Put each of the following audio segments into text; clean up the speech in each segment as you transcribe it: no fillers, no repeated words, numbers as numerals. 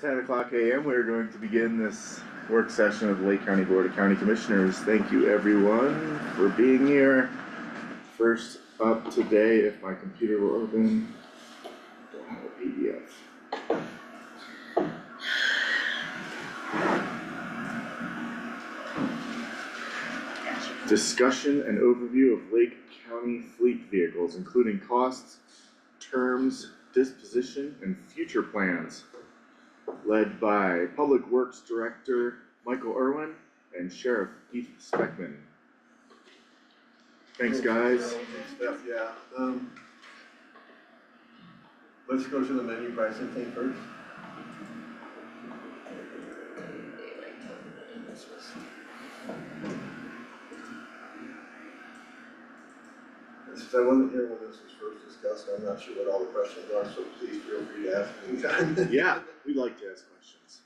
10:00 a.m. We're going to begin this work session of the Lake County Board of County Commissioners. Thank you everyone for being here. First up today, if my computer will open, don't have a PDF. Discussion and overview of Lake County fleet vehicles, including costs, terms, disposition, and future plans. Led by Public Works Director Michael Irwin and Sheriff Keith Speckman. Thanks, guys. Yeah, let's go to the menu pricing thing first. Since I wasn't here when this was first discussed, I'm not sure what all the questions are, so please feel free to ask anytime. Yeah, we'd like to ask questions.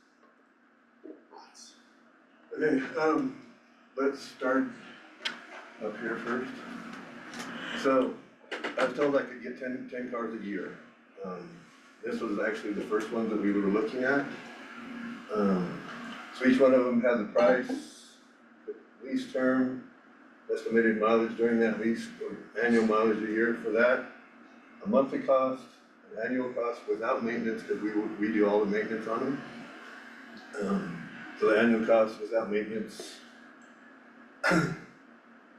Lots. Okay, let's start up here first. So, I was told I could get 10 cars a year. This was actually the first one that we were looking at. So each one of them has a price, lease term, estimated mileage during that lease, or annual mileage a year for that, a monthly cost, an annual cost without maintenance, because we do all the maintenance on them. So the annual cost without maintenance. And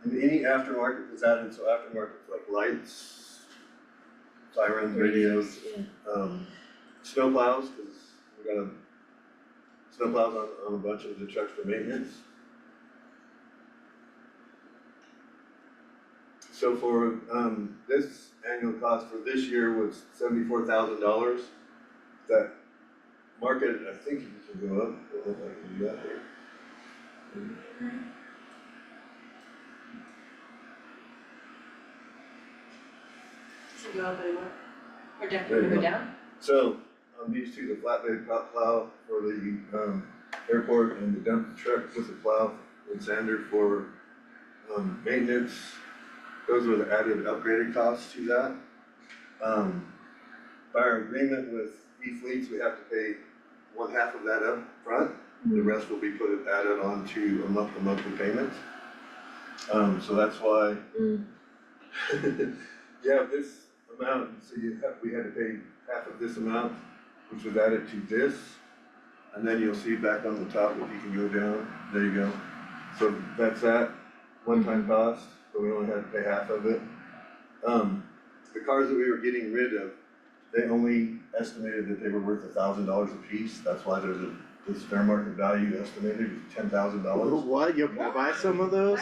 any aftermarket was added, so aftermarket like lights, sirens, radios, snow plows, because we're gonna snow plows on a bunch of the trucks for maintenance. So for this annual cost for this year was $74,000. That market, I think you can go up. I don't know if I can do that here. Should go up anymore? Or definitely go down? So on these two, the flatbed plow for the airport and the dump truck with the plow and sander for maintenance. Those were the added upgraded costs to that. By our agreement with E-Fleets, we have to pay 1/2 of that up front. The rest will be added on to a monthly payment. So that's why you have this amount, so we had to pay half of this amount, which was added to this. And then you'll see back on the top, if you can go down, there you go. So that's that one-time cost, but we only had to pay half of it. The cars that we were getting rid of, they only estimated that they were worth $1,000 a piece. That's why there's this fair market value estimated is $10,000. What? Can I buy some of those?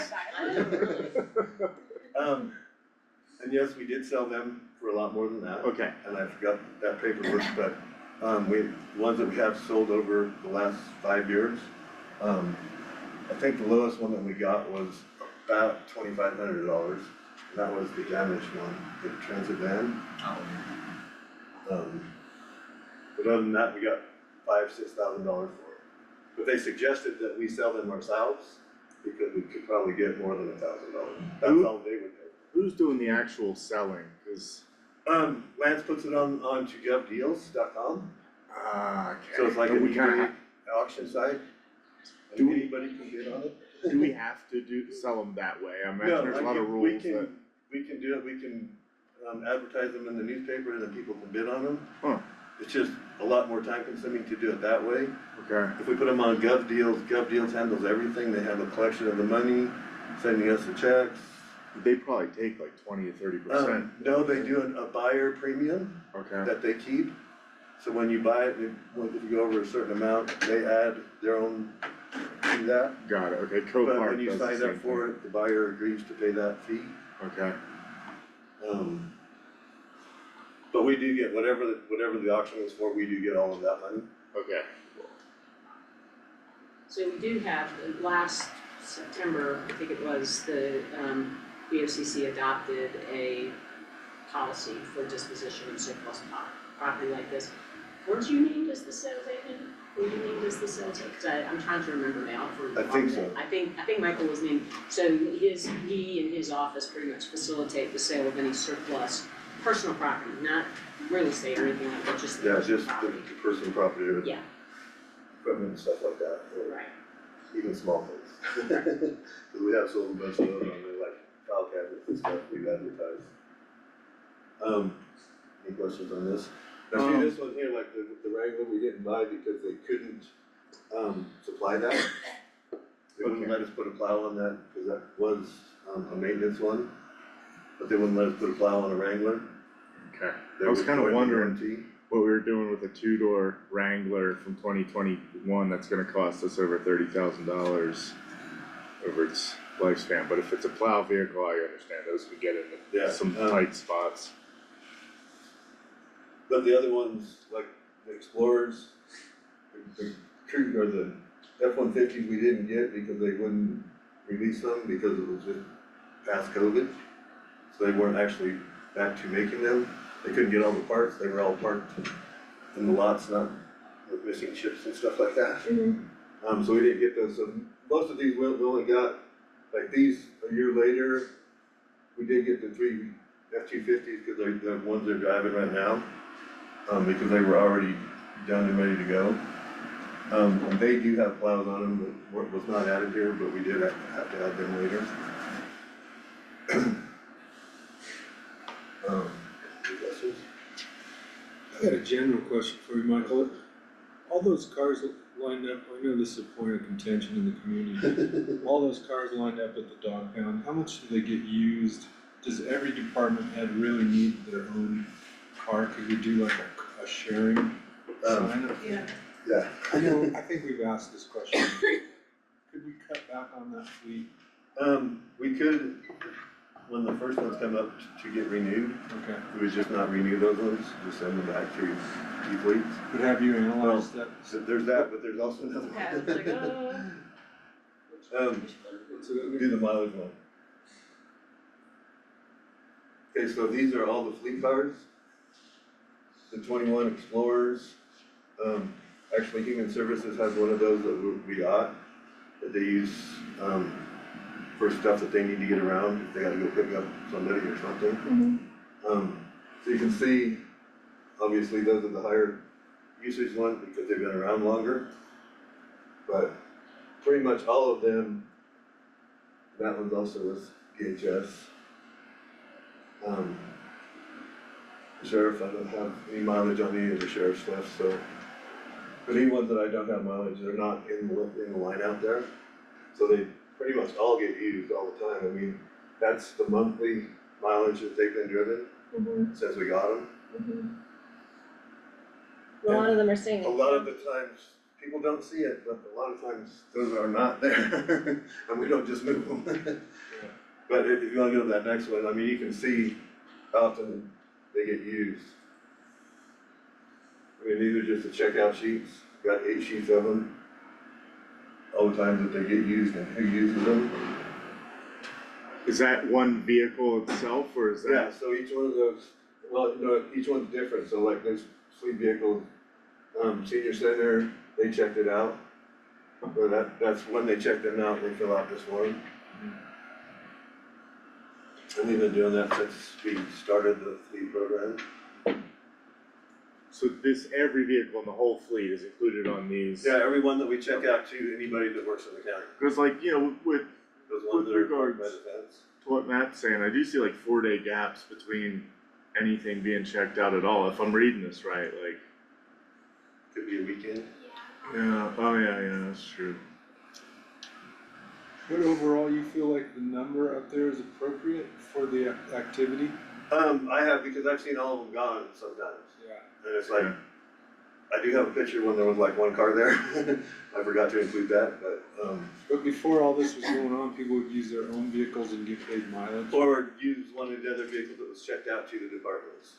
And yes, we did sell them for a lot more than that. Okay. And I forgot that paperwork, but the ones that we have sold over the last 5 years, I think the lowest one that we got was about $2,500. And that was the damaged one, the transit van. But other than that, we got $5,000–6,000 for it. But they suggested that we sell them ourselves because we could probably get more than $1,000. That's all they would pay. Who's doing the actual selling? Cause Lance puts it onto govdeals.com. okay. So it's like But an we kinda eBay auction site. Do And we- anybody can bid on it. do we have to sell them that way? I imagine No, there's a like lot of we rules can, that. we can do it, we can advertise them in the newspaper and then people can bid on them. Huh. It's just a lot more time consuming to do it that way. Okay. If we put them on Gov Deals handles everything. They have a collection of the money, sending us the checks. They probably take like 20 to 30%. No, they do a buyer premium Okay. that they keep. So when you buy it, if you go over a certain amount, they add their own to that. Got it. Okay. But Copart when you does the sign same up for thing. it, the buyer agrees to pay that fee. Okay. But we do get whatever the auction is for, we do get all of that money. Okay. So we do have, last September, I think it was, the BOCC adopted a policy for disposition of surplus property like this. Weren't you named as the sales agent? Were you named as the sales agent? 'Cause I'm trying to remember now for. I think so. I think Michael was named, so he and his office pretty much facilitate the sale of any surplus personal property, not real estate or anything like that, just the Yeah, personal just the property. personal property. Yeah, equipment and stuff like that, or Right. even small things. Cause we have sold a bunch of those on there, like file cabinets and stuff we've advertised. Any questions on this? Now see this one here, like the Wrangler, we didn't buy because they couldn't, supply that. They wouldn't Okay. let us put a plow on that, cause that was, a maintenance one. But they wouldn't let us put a plow on a Wrangler. Okay, They I was would kinda void the wondering warranty. what we were doing with a two-door Wrangler from 2021 that's gonna cost us over $30,000 over its lifespan, but if it's a plow vehicle, I understand those could get Yeah, into some tight spots. But the other ones, like the Explorers, the Crew, or the F-150s, we didn't get because they wouldn't release them because it was just past COVID. So they weren't actually back to making them. They couldn't get all the parts, they were all parked in the lots, not with missing chips and stuff like that. So we didn't get those, so most of these we only got, like these a year later. We did get the 3 F-250s because they're the ones they're driving right now. Because they were already done and ready to go. And they do have plows on them, that was not added here, but we did have to add them later. Any questions? I got a general question for you, Michael. All those cars lined up, I know this is a point of contention in the community. All those cars lined up at the dog pound, how much do they get used? Does every department head really need their own car? Could we do like a sharing sign up? Yeah. Yeah. I know, I think we've asked this question. Could we cut back on that fleet? We could, when the first ones come up to get renewed, Okay, we would just not renew those ones, just send them back to E-Fleet. but have you analyzed that? So there's that, but there's also another Yeah, it's like, one. Do the mileage one. Okay, so these are all the fleet cars. The 21 Explorers. Actually, Human Services has one of those that we got, that they use, for stuff that they need to get around, if they gotta go pick up somebody or something. So you can see, obviously, those are the higher usage ones because they've been around longer. But pretty much all of them, that one's also with DHS. The sheriff, I don't have any mileage on any of the sheriff's stuff, so. But any ones that I don't have mileage, they're not in the line out there. So they pretty much all get used all the time. I mean, that's the monthly mileage that they've been driven since we got them. A lot of them are saying. A lot of the times, people don't see it, but a lot of times those are not there. And we don't just move them. But if you wanna go to that next one, I mean, you can see how often they get used. I mean, these are just the checkout sheets, got 8 sheets of them. All the times that they get used and who uses them. Is that one vehicle itself, or is that? Yeah, so each one of those, well, you know, each one's different, so like this fleet vehicle, senior center, they checked it out. So that's when they checked them out, they fill out this form. And we've been doing that since we started the fleet program. So this, every vehicle in the whole fleet is included on these? Yeah, every one that we check out to anybody that works in the county, Cause like, you know, with those ones that are covered by regards- the fence. to what Matt's saying, I do see like 4-day gaps between anything being checked out at all, if I'm reading this right, like. Could be a weekend. Yeah, oh yeah, that's true. But overall, you feel like the number up there is appropriate for the activity? I have, because I've seen all of them gone sometimes, Yeah. and it's like, I do have a picture when there was like one car there. I forgot to include that, But before all this was going on, people would use their own vehicles and get paid mileage? or use one of the other vehicles that was checked out to the departments.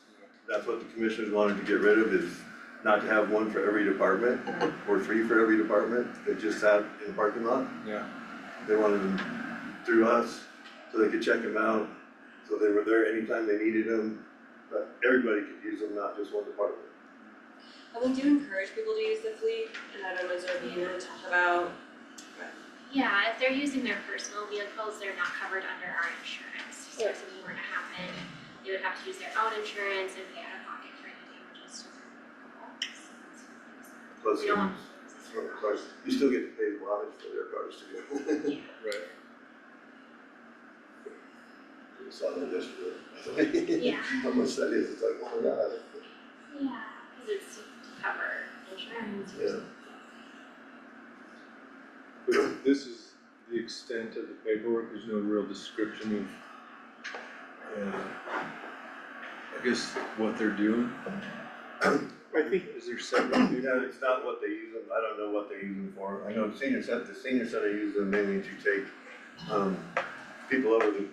That's what the commissioners wanted to get rid of, is not to have one for every department, or 3 for every department that just sat in the parking lot. Yeah. They wanted them through us, so they could check them out, so they were there anytime they needed them, but everybody could use them, not just one department. And we do encourage people to use the fleet, and I don't know, Zerby, you want to talk about, Yeah, if they're using their personal vehicles, they're not covered under our insurance. So if something were to happen, they would have to use their own insurance and pay out of pocket for any damages to their vehicle. So that's what it is. Plus, We don't want Of course, you still get to pay mileage for their cars too. Right. You saw that yesterday. Yeah. How much that is, it's like, oh my god. Yeah, cause it's to cover insurance or Yeah. something. But this is the extent of the paperwork, there's no real description of, I guess, what they're doing. I think, Is there separate Yeah, paperwork? it's not what they use them, I don't know what they use them for. I know the senior center uses them mainly to take, people over to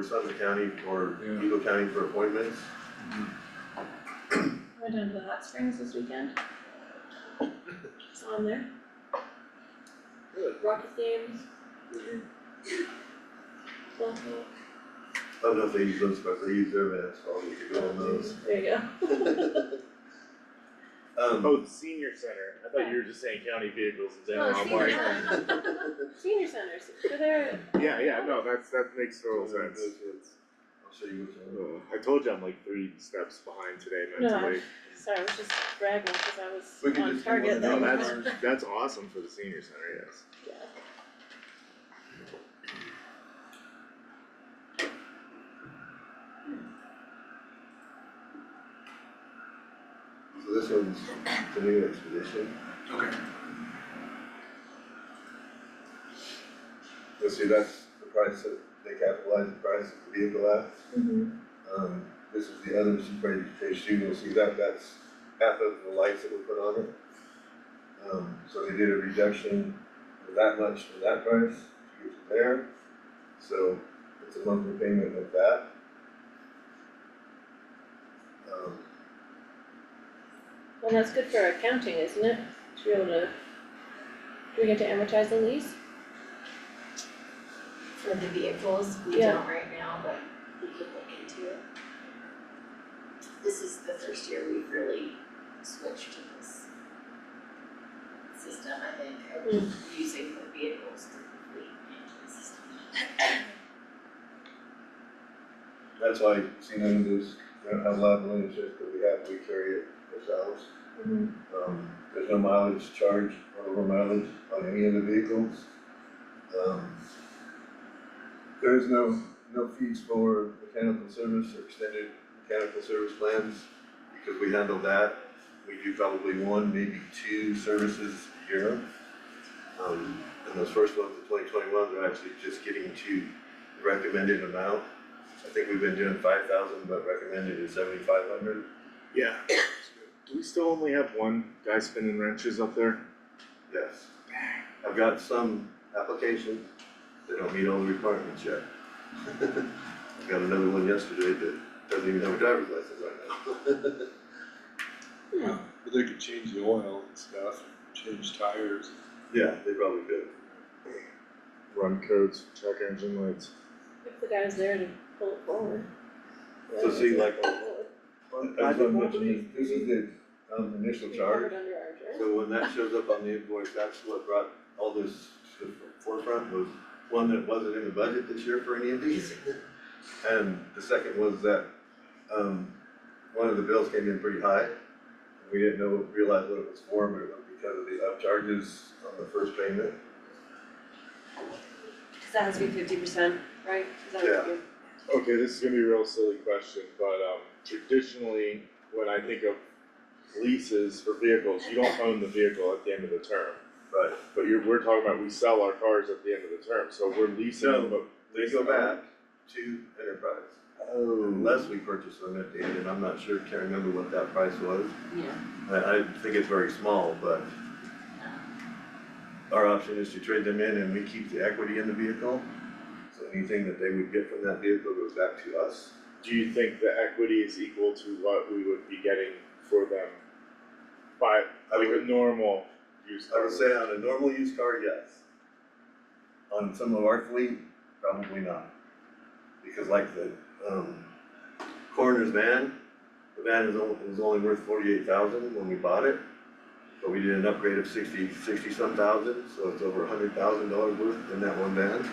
Summit County or Yeah. Eagle County for appointments. Went down to the hot springs this weekend. Saw him there. Rocket games. So, I don't know if they use those, but they use their vans, so we could go on those. there you go. oh, the senior center, I thought you were just saying county vehicles in general, I'm senior like, center. Senior centers, so they're, yeah, no, that makes total sense. I'll show you which one. I told you I'm like 3 steps behind today No, mentally. sorry, I was just bragging because I was We could on just do target one No, of that those. that's awesome for the senior center, yes. Yeah. So this one's the new expedition. Okay. You'll see that's the price that they capitalize the price of the vehicle at. Mm-hmm. This is the other page two, you'll see that that's half of the lights that were put on it. So they did a reduction of that much for that price to get to there. So it's a monthly payment of that. Well, that's good for accounting, isn't it? To be able to, do we get to amortize the lease? For the vehicles, we Yeah. don't right now, but we could look into it. This is the first year we've really switched to this system, I think, of using the vehicles through the fleet management system. That's why you see none of those, we don't have liability insurance, because we carry it ourselves. There's no mileage charge or over mileage on any of the vehicles. There's no fees for mechanical service or extended mechanical service plans, because we handle that. We do probably 1, maybe 2 services a year. And those first ones in 2021, they're actually just getting to the recommended amount. I think we've been doing 5,000, but recommended is 7,500. Yeah. Do we still only have one guy spinning wrenches up there? Yes. I've got some applications that don't meet all the requirements yet. I got another one yesterday that doesn't even have a driver's license right now. Wow, but they could change the oil and stuff, change tires. Yeah, they probably could. Run codes, check engine lights. If the guy's there to pull it forward. So see, like, Pull it forward. as I mentioned, this is the initial Be charge. covered under our insurance. So when that shows up on the invoice, that's what brought all this to the forefront, was one that wasn't in the budget this year for any of these. And the second was that, one of the bills came in pretty high. We didn't realize what it was for, but it was because of the upcharges on the first payment. Cause that has to be 50%, right? Is that Yeah. what you? Okay, this is gonna be a real silly question, but traditionally, when I think of leases for vehicles, you don't own the vehicle at the end of the term. Right. But we're talking about we sell our cars at the end of the term, so we're leasing them, but. They go back to Enterprise, Oh. unless we purchase them at the end, and I'm not sure, can't remember what that price was. Yeah. I think it's very small, but our option is to trade them in and we keep the equity in the vehicle. So anything that they would get from that vehicle goes back to us. Do you think the equity is equal to what we would be getting for them by, like a normal used I car? would say on a normal used car, yes. On some of our fleet, probably not. Because like the, coroner's van, the van was only worth 48,000 when we bought it. But we did an upgrade of 60 some thousand, so it's over $100,000 worth in that one van.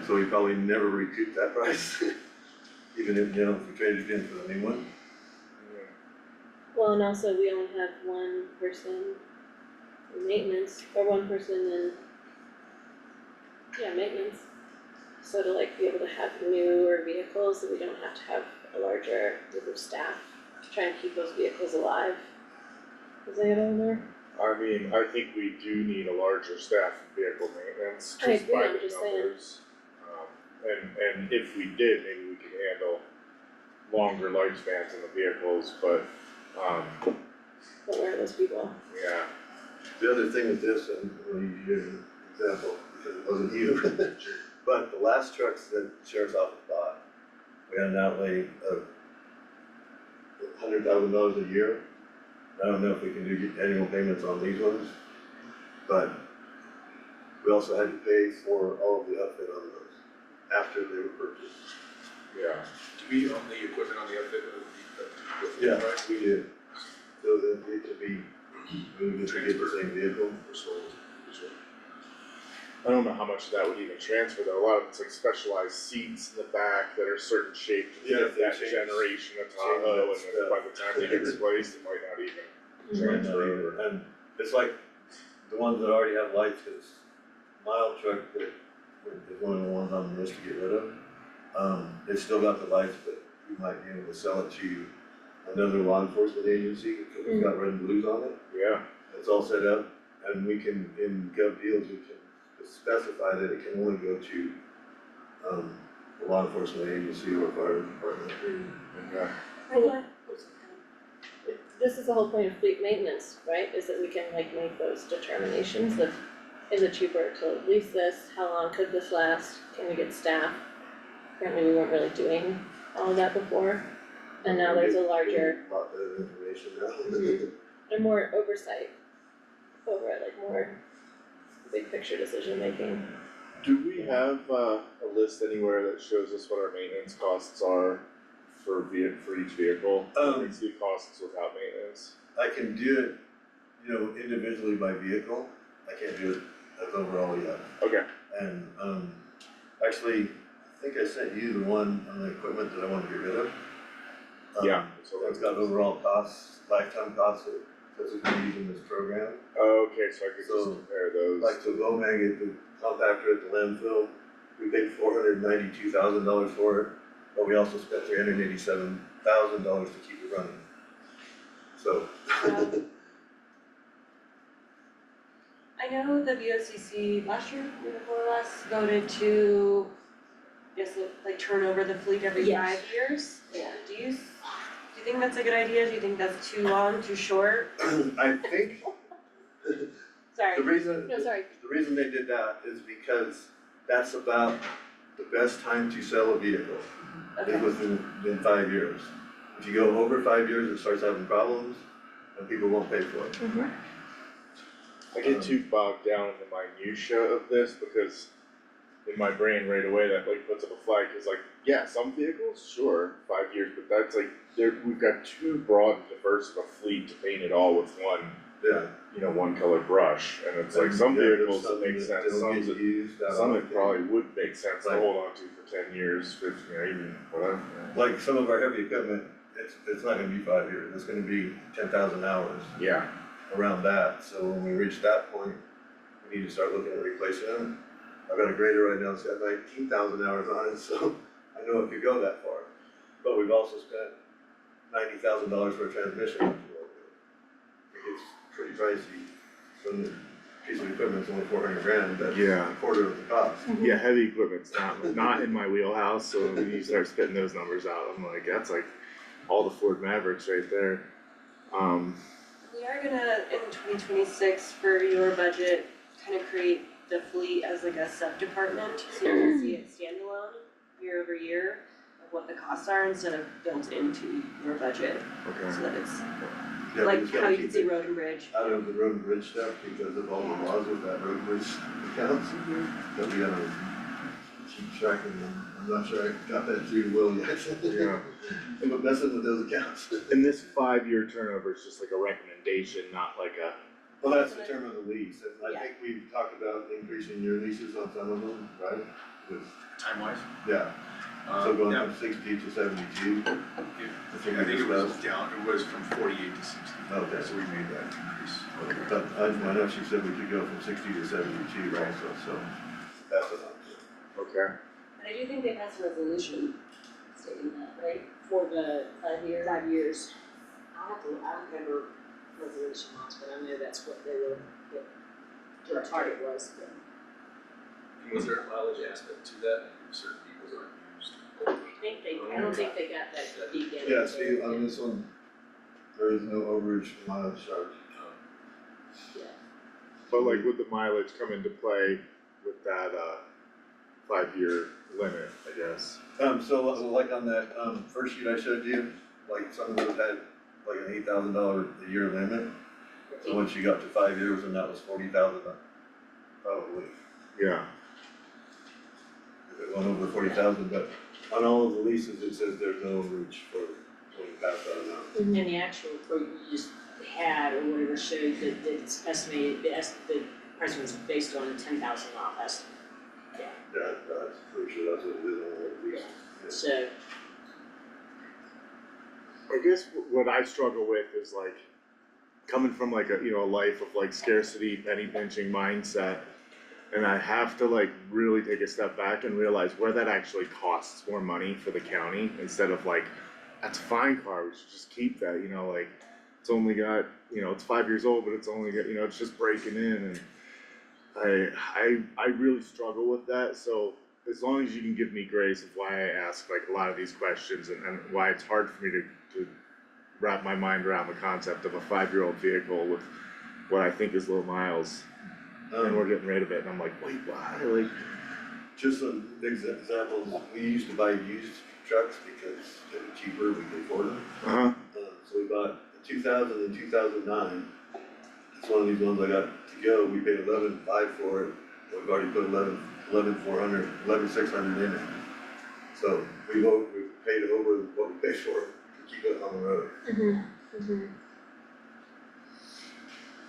So we probably never recouped that price, even if, if we traded it in for the new one. Well, and also we only have one person in maintenance, or one person in, yeah, maintenance. So to like be able to have newer vehicles, that we don't have to have a larger group of staff to try and keep those vehicles alive. Is that on there? I mean, I think we do need a larger staff in vehicle maintenance, I just agree, by I'm the just saying. numbers. And if we did, maybe we could handle longer lifespans in the vehicles, but, But where are those people? yeah. The other thing with this, and I'll use you as an example, because it wasn't you, but the last trucks that the sheriff's office bought, we had an outlay of $100,000 a year. I don't know if we can do annual payments on these ones, but we also had to pay for all of the outfit on those after they were purchased. Yeah. Do we own the equipment on the outfit of the Yeah, right? we did. So that it could be moved to get the same vehicle. Or sold, usually. I don't know how much of that would even transfer though, a lot of it's like specialized seats in the back that are certain shaped to Yeah, fit if they that change- generation of change Tahoe, that and then stuff. by the time they get replaced, it might not even transfer over. And it's like the ones that already have lights, cause mild truck that is one of the ones on the list to get rid of. They still got the lights, but you might be able to sell it to another law enforcement agency, cause it's got red and blues on it. Yeah, It's all set up, and we can, in gov deals, we can specify that it can only go to, a law enforcement agency or fire department. okay. Well, this is the whole point of fleet maintenance, right, is that we can like make those determinations of, is it cheaper to lease this, how long could this last, can we get staff? Apparently we weren't really doing all of that before, and now there's a larger, A lot better information now. and more oversight over it, like more big picture decision making. Do we have a list anywhere that shows us what our maintenance costs are for each vehicle? Monthly costs without maintenance? I can do it, you know, individually by vehicle, I can't do it as overall yet. Okay, And, actually, I think I sent you the one on the equipment that I want to get rid of. yeah. So It's got overall costs, lifetime costs that we're gonna use in this program. Okay, so I could just So, compare those. Like the Vomag, the compactor at the landfill, we paid $492,000 for it, but we also spent $387,000 to keep it running. So. I know the BOCC last year, year before last, voted to just like turn over the fleet every Yes. 5 years. Yeah. Do you think that's a good idea? Do you think that's too long, too short? I think Sorry. the reason, No, sorry, the reason they did that is because that's about the best time to sell a vehicle, is Okay. within 5 years. If you go over 5 years, it starts having problems, and people won't pay for it. I get too bogged down in the minutia of this because in my brain right away that like puts up a flag, cause like, yeah, some vehicles, sure, 5 years, but that's like, we've got too broad and diverse of a fleet to paint it all with one, Yeah. you know, one color brush, and it's like some Yeah, there's vehicles that some make sense, don't some get that, used that some often. that probably would make sense to Like- hold on to for 10 years, 15, you know, even whatever. Like some of our heavy equipment, it's not gonna be 5 years, it's gonna be 10,000 hours Yeah, around that, so when we reach that point, we need to start looking at replacing them. I've got a grader right now that's got 19,000 hours on it, so I know it could go that far. But we've also spent $90,000 for a transmission. It gets pretty pricey, so the piece of equipment's only 400 grand, that's Yeah. a quarter of the cost. yeah, heavy equipment's not in my wheelhouse, so when you start spitting those numbers out, I'm like, that's like all the Ford Mavericks right there. We are gonna, in 2026, for your budget, kind of create the fleet as like a sub-department, so you can see it standalone year over year of what the costs are instead of built into your budget, Okay. so that it's Yeah, we like just how gotta you can keep see it road and bridge. out of the road and bridge stuff because of all the laws with that road and bridge accounts, that we gotta keep track of them. I'm not sure I got that through Will yet. Yeah. But messing with those accounts. And this 5-year turnover is just like a recommendation, not like a, Well, that's the term of the lease, and I Yeah. think we've talked about increasing your leases on some of them, right? With, Time wise? yeah, So going Yeah, from 60 to 72. I think it was down, it was from 48 to 60. Okay. So we made that increase. But I know she said we could go from 60 to 72 Right. also, so that's enough. Okay. And I do think they passed a resolution stating that, right? For the 5 years. 5 years. I don't remember resolution laws, but I know that's what they were, what their target was, but. And was there a mileage aspect to that? Certain vehicles aren't used. I don't think they got that deep down. Yeah, see, on this one, there is no overage mileage charge. But like, would the mileage come into play with that, 5-year limit, I guess? So like on that, first sheet I showed you, like some of those had like an $8,000 a year limit. So once you got to 5 years, and that was 40,000, probably, Yeah, if it went over 40,000, but on all of the leases, it says there's no overage for when you pass that amount. And the actual quote you just had or whatever showed that it's estimated, the price was based on a $10,000 estimate. Yeah, that's pretty sure that's what it is on all of these. Yeah. So, I guess what I struggle with is like, coming from like a, a life of like scarcity, penny pinching mindset. And I have to like really take a step back and realize where that actually costs more money for the county, instead of like, that's a fine car, we should just keep that, like, it's only got, it's 5 years old, but it's only got, it's just breaking in, and I really struggle with that. So as long as you can give me grace of why I ask like a lot of these questions, and why it's hard for me to wrap my mind around the concept of a 5-year-old vehicle with what I think is low miles, and we're getting rid of it, and I'm like, wait, why, like. Just some examples, we used to buy used trucks because they were cheaper, we could afford them. Uh-huh. So we bought a 2000 and 2009. It's one of these ones I got to go, we paid 11,500 for it, we've already put 11,600 in it. So we paid over what we paid for it to keep it on the road.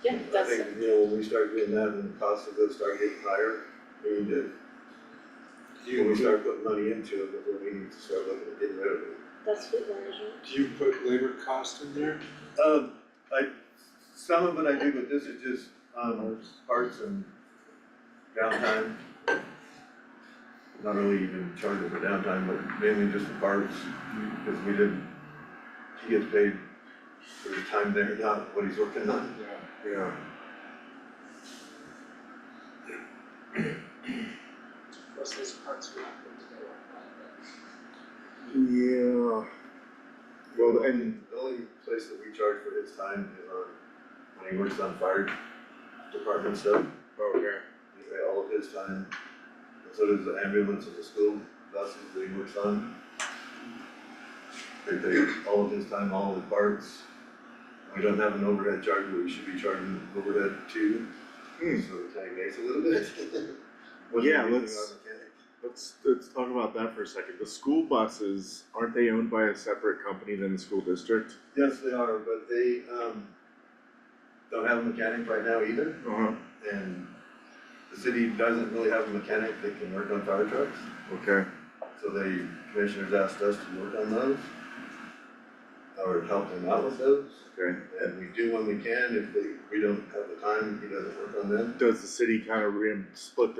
Yeah, I that's, think, when we start doing that, then the costs of those start getting higher, we need to, when we start putting money into it, then we need to start looking at getting rid of it. that's fleet management. Do you put labor cost in there? Some of it I do, but this is just, parts and downtime. Not really even charging for downtime, but mainly just the parts, because he gets paid for his time there, not what he's working on. Yeah. plus those parts were not put together. Yeah. Well, and The only place that we charge for his time is when he works on fire department stuff. okay. We pay all of his time, and so does the ambulance and the school buses that he works on. They pay all of his time, all of his parts. We don't have an overhead charge, but we should be charging overhead too. So it kind of makes a little bit. What Yeah, we're using let's- on mechanic. Let's talk about that for a second. The school buses, aren't they owned by a separate company than the school district? Yes, they are, but they, don't have a mechanic right now either. Uh-huh. And the city doesn't really have a mechanic that can work on fire trucks. Okay. So the commissioners asked us to work on those, or help them out with those, Okay. and we do when we can. If we don't have the time, he doesn't work on them. Does the city kind of split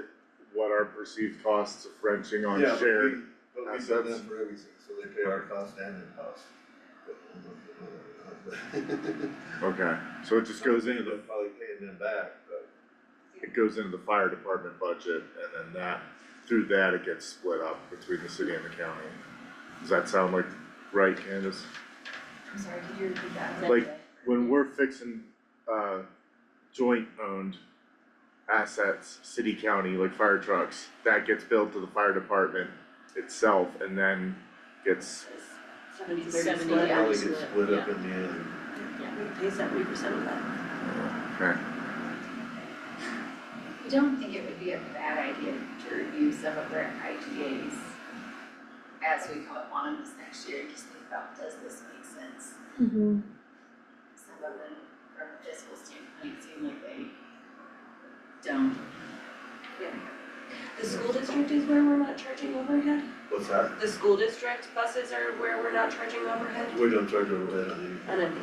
what are perceived costs of wrenching on Yeah, shared? but we bill assets. them for everything, so they pay our cost and their cost. Okay, so it just goes into They're probably paying them back, but it goes into the fire department budget, and then through that, it gets split up between the city and the county. Does that sound like right, Candace? I'm sorry, could you repeat that? Like, when we're fixing, joint owned assets, city, county, like fire trucks, that gets billed to the fire department itself and then gets, 70-30 70, split. yeah. probably gets split up in the end. We pay 70% of that. okay, I don't think it would be a bad idea to review some of their IGAs as we come upon them this next year, just think about, does this make sense? Some of them, from a fiscal standpoint, seem like they don't. The school district is where we're not charging overhead? What's that? The school district buses are where we're not charging overhead? We don't charge overhead on On anything.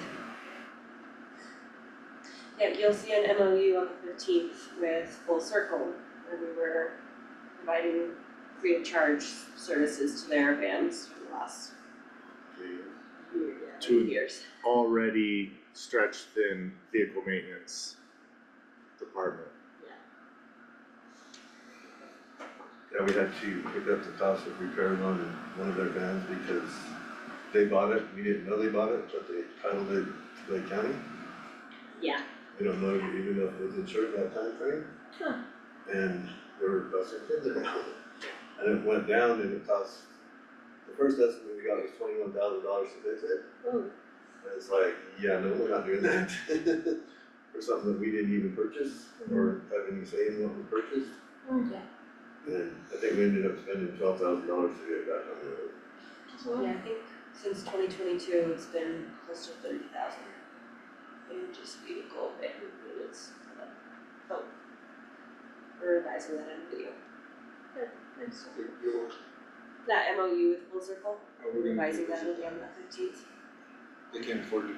Yeah, you'll see an MOU on the 15th with Full Circle, where we were providing free of charge services to their vans for the last To- years. Already stretched thin vehicle maintenance department. Yeah, we had to pick up the cost of repairs on one of their vans because they bought it, we didn't know they bought it, but they titled it to Lake County. Yeah. We don't know even if it was insured that time frame. Huh. And they were busting kids around. And it went down and it cost, the first estimate we got was $21,000 to fix it. Oh. And it's like, yeah, no, we're not doing that. For something that we didn't even purchase or have any say in what we purchased. Okay. And I think we ended up spending $12,000 to get it back on the road. Yeah, I think since 2022, it's been close to 30,000 in just vehicle maintenance. Oh, we're revising that MOU. Nice. That MOU with Full Circle, How we're we're gonna revising do that this? on the 15th. They can't afford to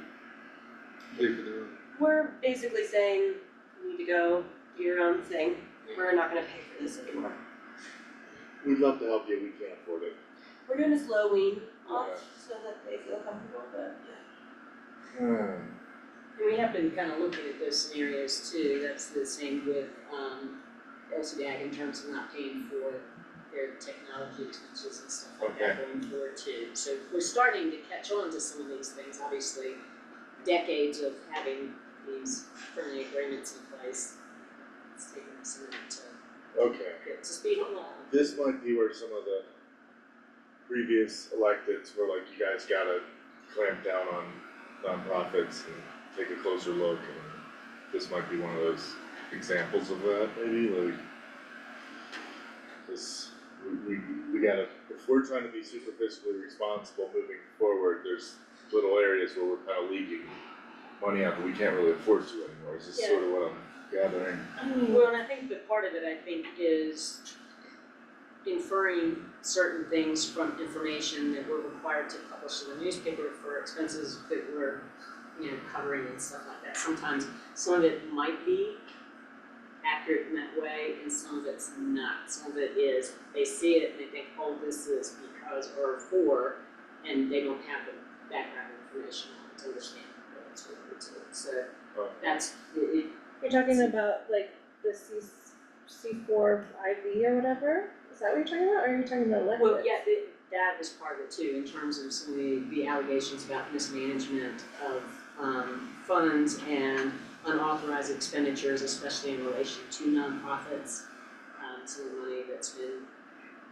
pay for their own. We're basically saying, you need to go do your own thing, we're not gonna pay for this anymore. We'd love to help you, we can't afford it. We're doing a slow wean off so that they feel comfortable, but And we have been kind of looking at those scenarios too, that's the same with, LCDAG in terms of not paying for their technology expenses and stuff like that going forward too. So we're starting to catch on to some of these things, obviously, decades of having these friendly agreements in place. It's taken us a minute to Okay, get to speed on that. this might be where some of the previous electeds were like, you guys gotta clamp down on nonprofits and take a closer look, and this might be one of those examples of that, maybe, like, this, we gotta, if we're trying to be super fiscally responsible moving forward, there's little areas where we're kind of leaking money out that we can't really afford to anymore, is this sort of what I'm gathering? Well, and I think that part of it, I think, is inferring certain things from information that we're required to publish in the newspaper for expenses that we're, covering and stuff like that. Sometimes some of it might be accurate in that way and some of it's not. Some of it is, they see it and they think, oh, this is because or for, and they don't have the background information on it to understand what it's related to. So that's, You're talking about like the C4 IV or whatever? Is that what you're talking about, or are you talking about electric? well, yeah, that was part of it too, in terms of some of the allegations about mismanagement of funds and unauthorized expenditures, especially in relation to nonprofits. Some of the money that's been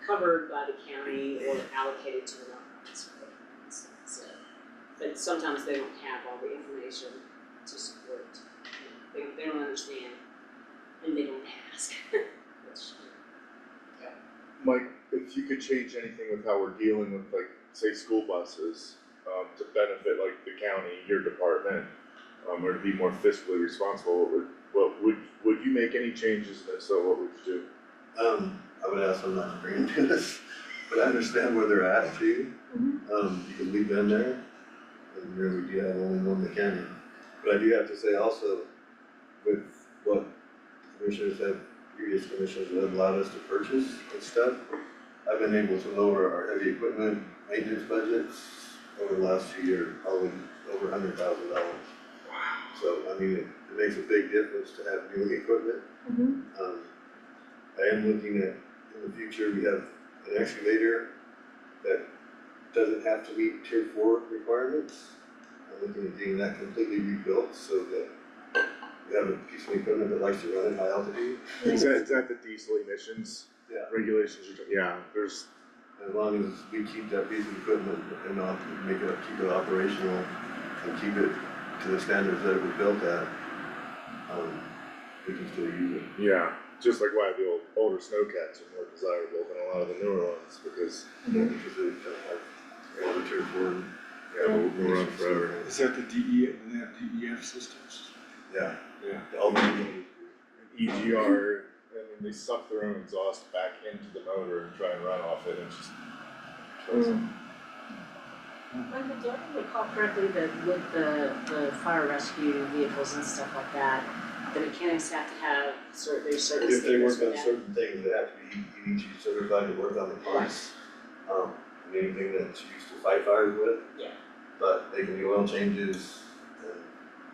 covered by the county or allocated to the nonprofits. So, but sometimes they don't have all the information to support, they don't understand and they don't ask, which, Mike, if you could change anything with how we're dealing with, like, say, school buses, to benefit like the county, your department, or to be more fiscally responsible, would you make any changes, and if so, what would you do? I would ask them not to bring it to us, but I understand where they're at too. Because we've been there, and really do have only one mechanic. But I do have to say also, with what commissioners have, previous commissioners have allowed us to purchase and stuff, I've been able to lower our heavy equipment maintenance budgets over the last 2 years, probably over $100,000. So, I mean, it makes a big difference to have new equipment. I am looking at, in the future, we have an excavator that doesn't have to meet tier 4 requirements. I'm looking at getting that completely rebuilt so that we have a piece of equipment that likes to run at high altitude. Is that the diesel emissions Yeah. regulations, there's, As long as we keep that piece of equipment and not keep it operational and keep it to the standards that it was built at, we can still use it. just like why the older snowcats are more desirable than a lot of the newer ones, because, Because they don't have water tier 4. we'll run forever. Is that the DE, do they have DEF systems? Yeah. Yeah. All the EGR, and they suck their own exhaust back into the motor and try and run off it, and it just kills them. Michael, do I recall correctly that with the fire rescue vehicles and stuff like that, the mechanics have to have there's certain If they work standards for on that? certain things, they have to be EDG certified to work on the pumps. And anything that's used to fight fires with. Yeah. But they can do oil changes and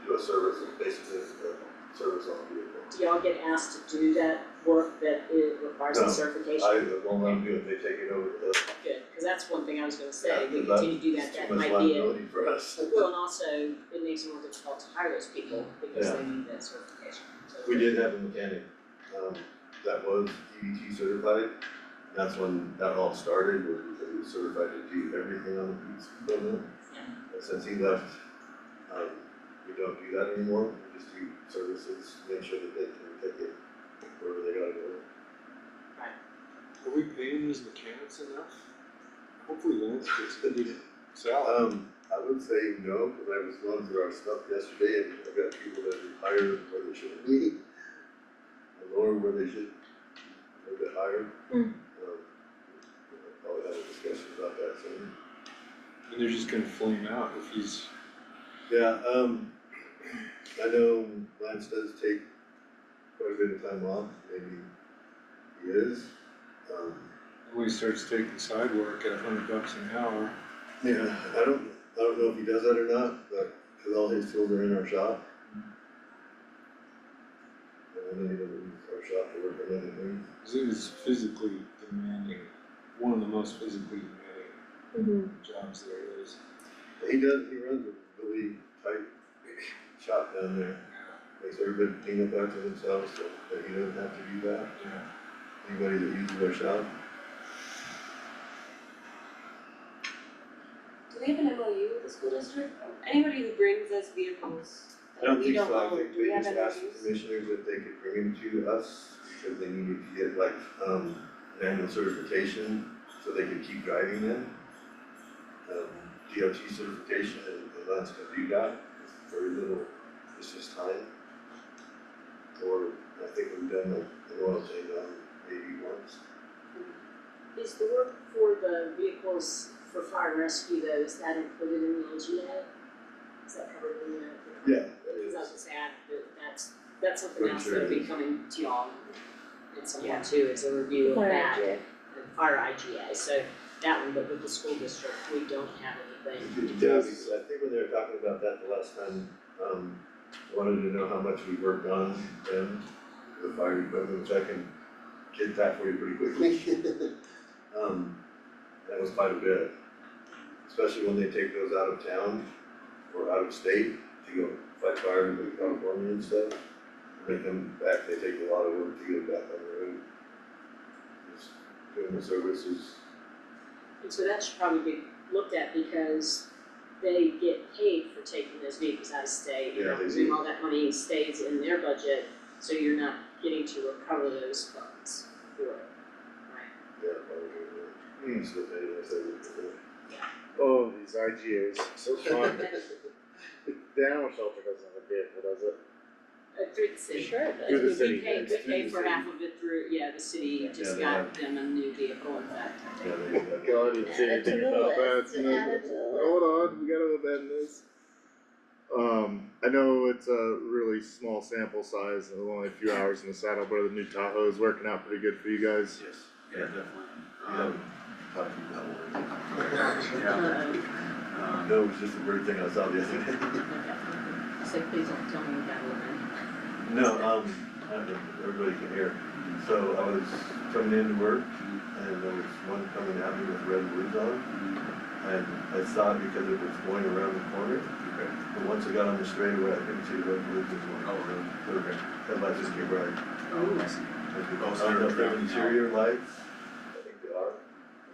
do a service, basically a service on the vehicle. Do y'all get asked to do that work that it requires No, the certification? I won't let them do it, they take it over to the, Good, cause that's one thing I was gonna say, Yeah, we because continue to do that, it's that too much might be liability for us. well, and also it makes it more difficult to hire those people because Yeah. they need that certification. So- We did have a mechanic, that was EDT certified. That's when that all started, was because he was certified to do everything on the police equipment. And since he left, we don't do that anymore, we just do services, make sure that they can take it wherever they gotta go. Are we paying these mechanics enough? Hopefully Lance gets a good salary. I would say no, because I was going through our stuff yesterday and I've got people that are higher where they shouldn't be. And lower where they should, a little bit higher. Probably have a discussion about that soon. And they're just gonna flame out if he's, Yeah, I know Lance does take quite a bit of time off, maybe he is. when he starts taking side work at $100 an hour. Yeah, I don't know if he does that or not, but, cause all his tools are in our shop. And then he doesn't use our shop to work on anything. Cause it is physically demanding, one of the most physically demanding jobs there is. He runs a really tight shop down there. Makes everybody clean up after themselves, so that he doesn't have to do that. Yeah. Anybody that uses our shop. Do we have an MOU with the school district? Anybody who brings us vehicles I that don't we think don't so, I own, think do we they have just asked the MOUs? commissioners if they could bring them to us, because they needed to get like, manual certification, so they could keep driving them. DOT certification, and Lance can do that, it's very little, it's just time. Or, I think we've done like an oil change on maybe once. Is the work for the vehicles for fire and rescue though, is that included in the IGA? Is that covered in the? Yeah, Because I was gonna say, that's something Pretty else sure that'll it be is. coming to y'all at some point too, is a review of that. The fire IGA, so that one, but with the school district, we don't have anything. Yeah, because I think when they were talking about that the last time, wanted to know how much we worked on them, the fire equipment, which I can get that for you pretty quickly. That was quite a bit, especially when they take those out of town or out of state to go fight fire in California and stuff. When they come back, they take a lot of work to get it back on the road. Just doing the services. And so that should probably be looked at because they get paid for taking those vehicles out of state. And Yeah, I they presume do. all that money stays in their budget, so you're not getting to recover those funds for it, right? Yeah, probably. Still paying us every. Oh, these IGAs, so fun. The animal shelter doesn't have a vehicle, does it? Through the city. Sure it does. Through the We city. paid, It's through we paid the for city. half of it through, the city just they got have- them a new vehicle in fact. Yeah, Oh they. my god, I didn't say Add it to anything the about that. list, add it to the list. Hold on, we gotta amend this. I know it's a really small sample size, and only a few hours in the saddle, but the new Tahoe is working out pretty good for you guys. Yes, yeah, definitely. Talk to you about one. Uh, No, it was just a weird thing I saw the other day. So please don't tell me you got a limit. No, I don't know, everybody can hear. So I was coming into work and there was one coming at me with red woods on. And I saw it because it was going around the corner. Okay. But once I got on the straightaway, I couldn't see the red woods anymore. Oh, really? The headlights just came right. Oh, I see. Oh, so I don't know if they're they're interior lights. I think they are.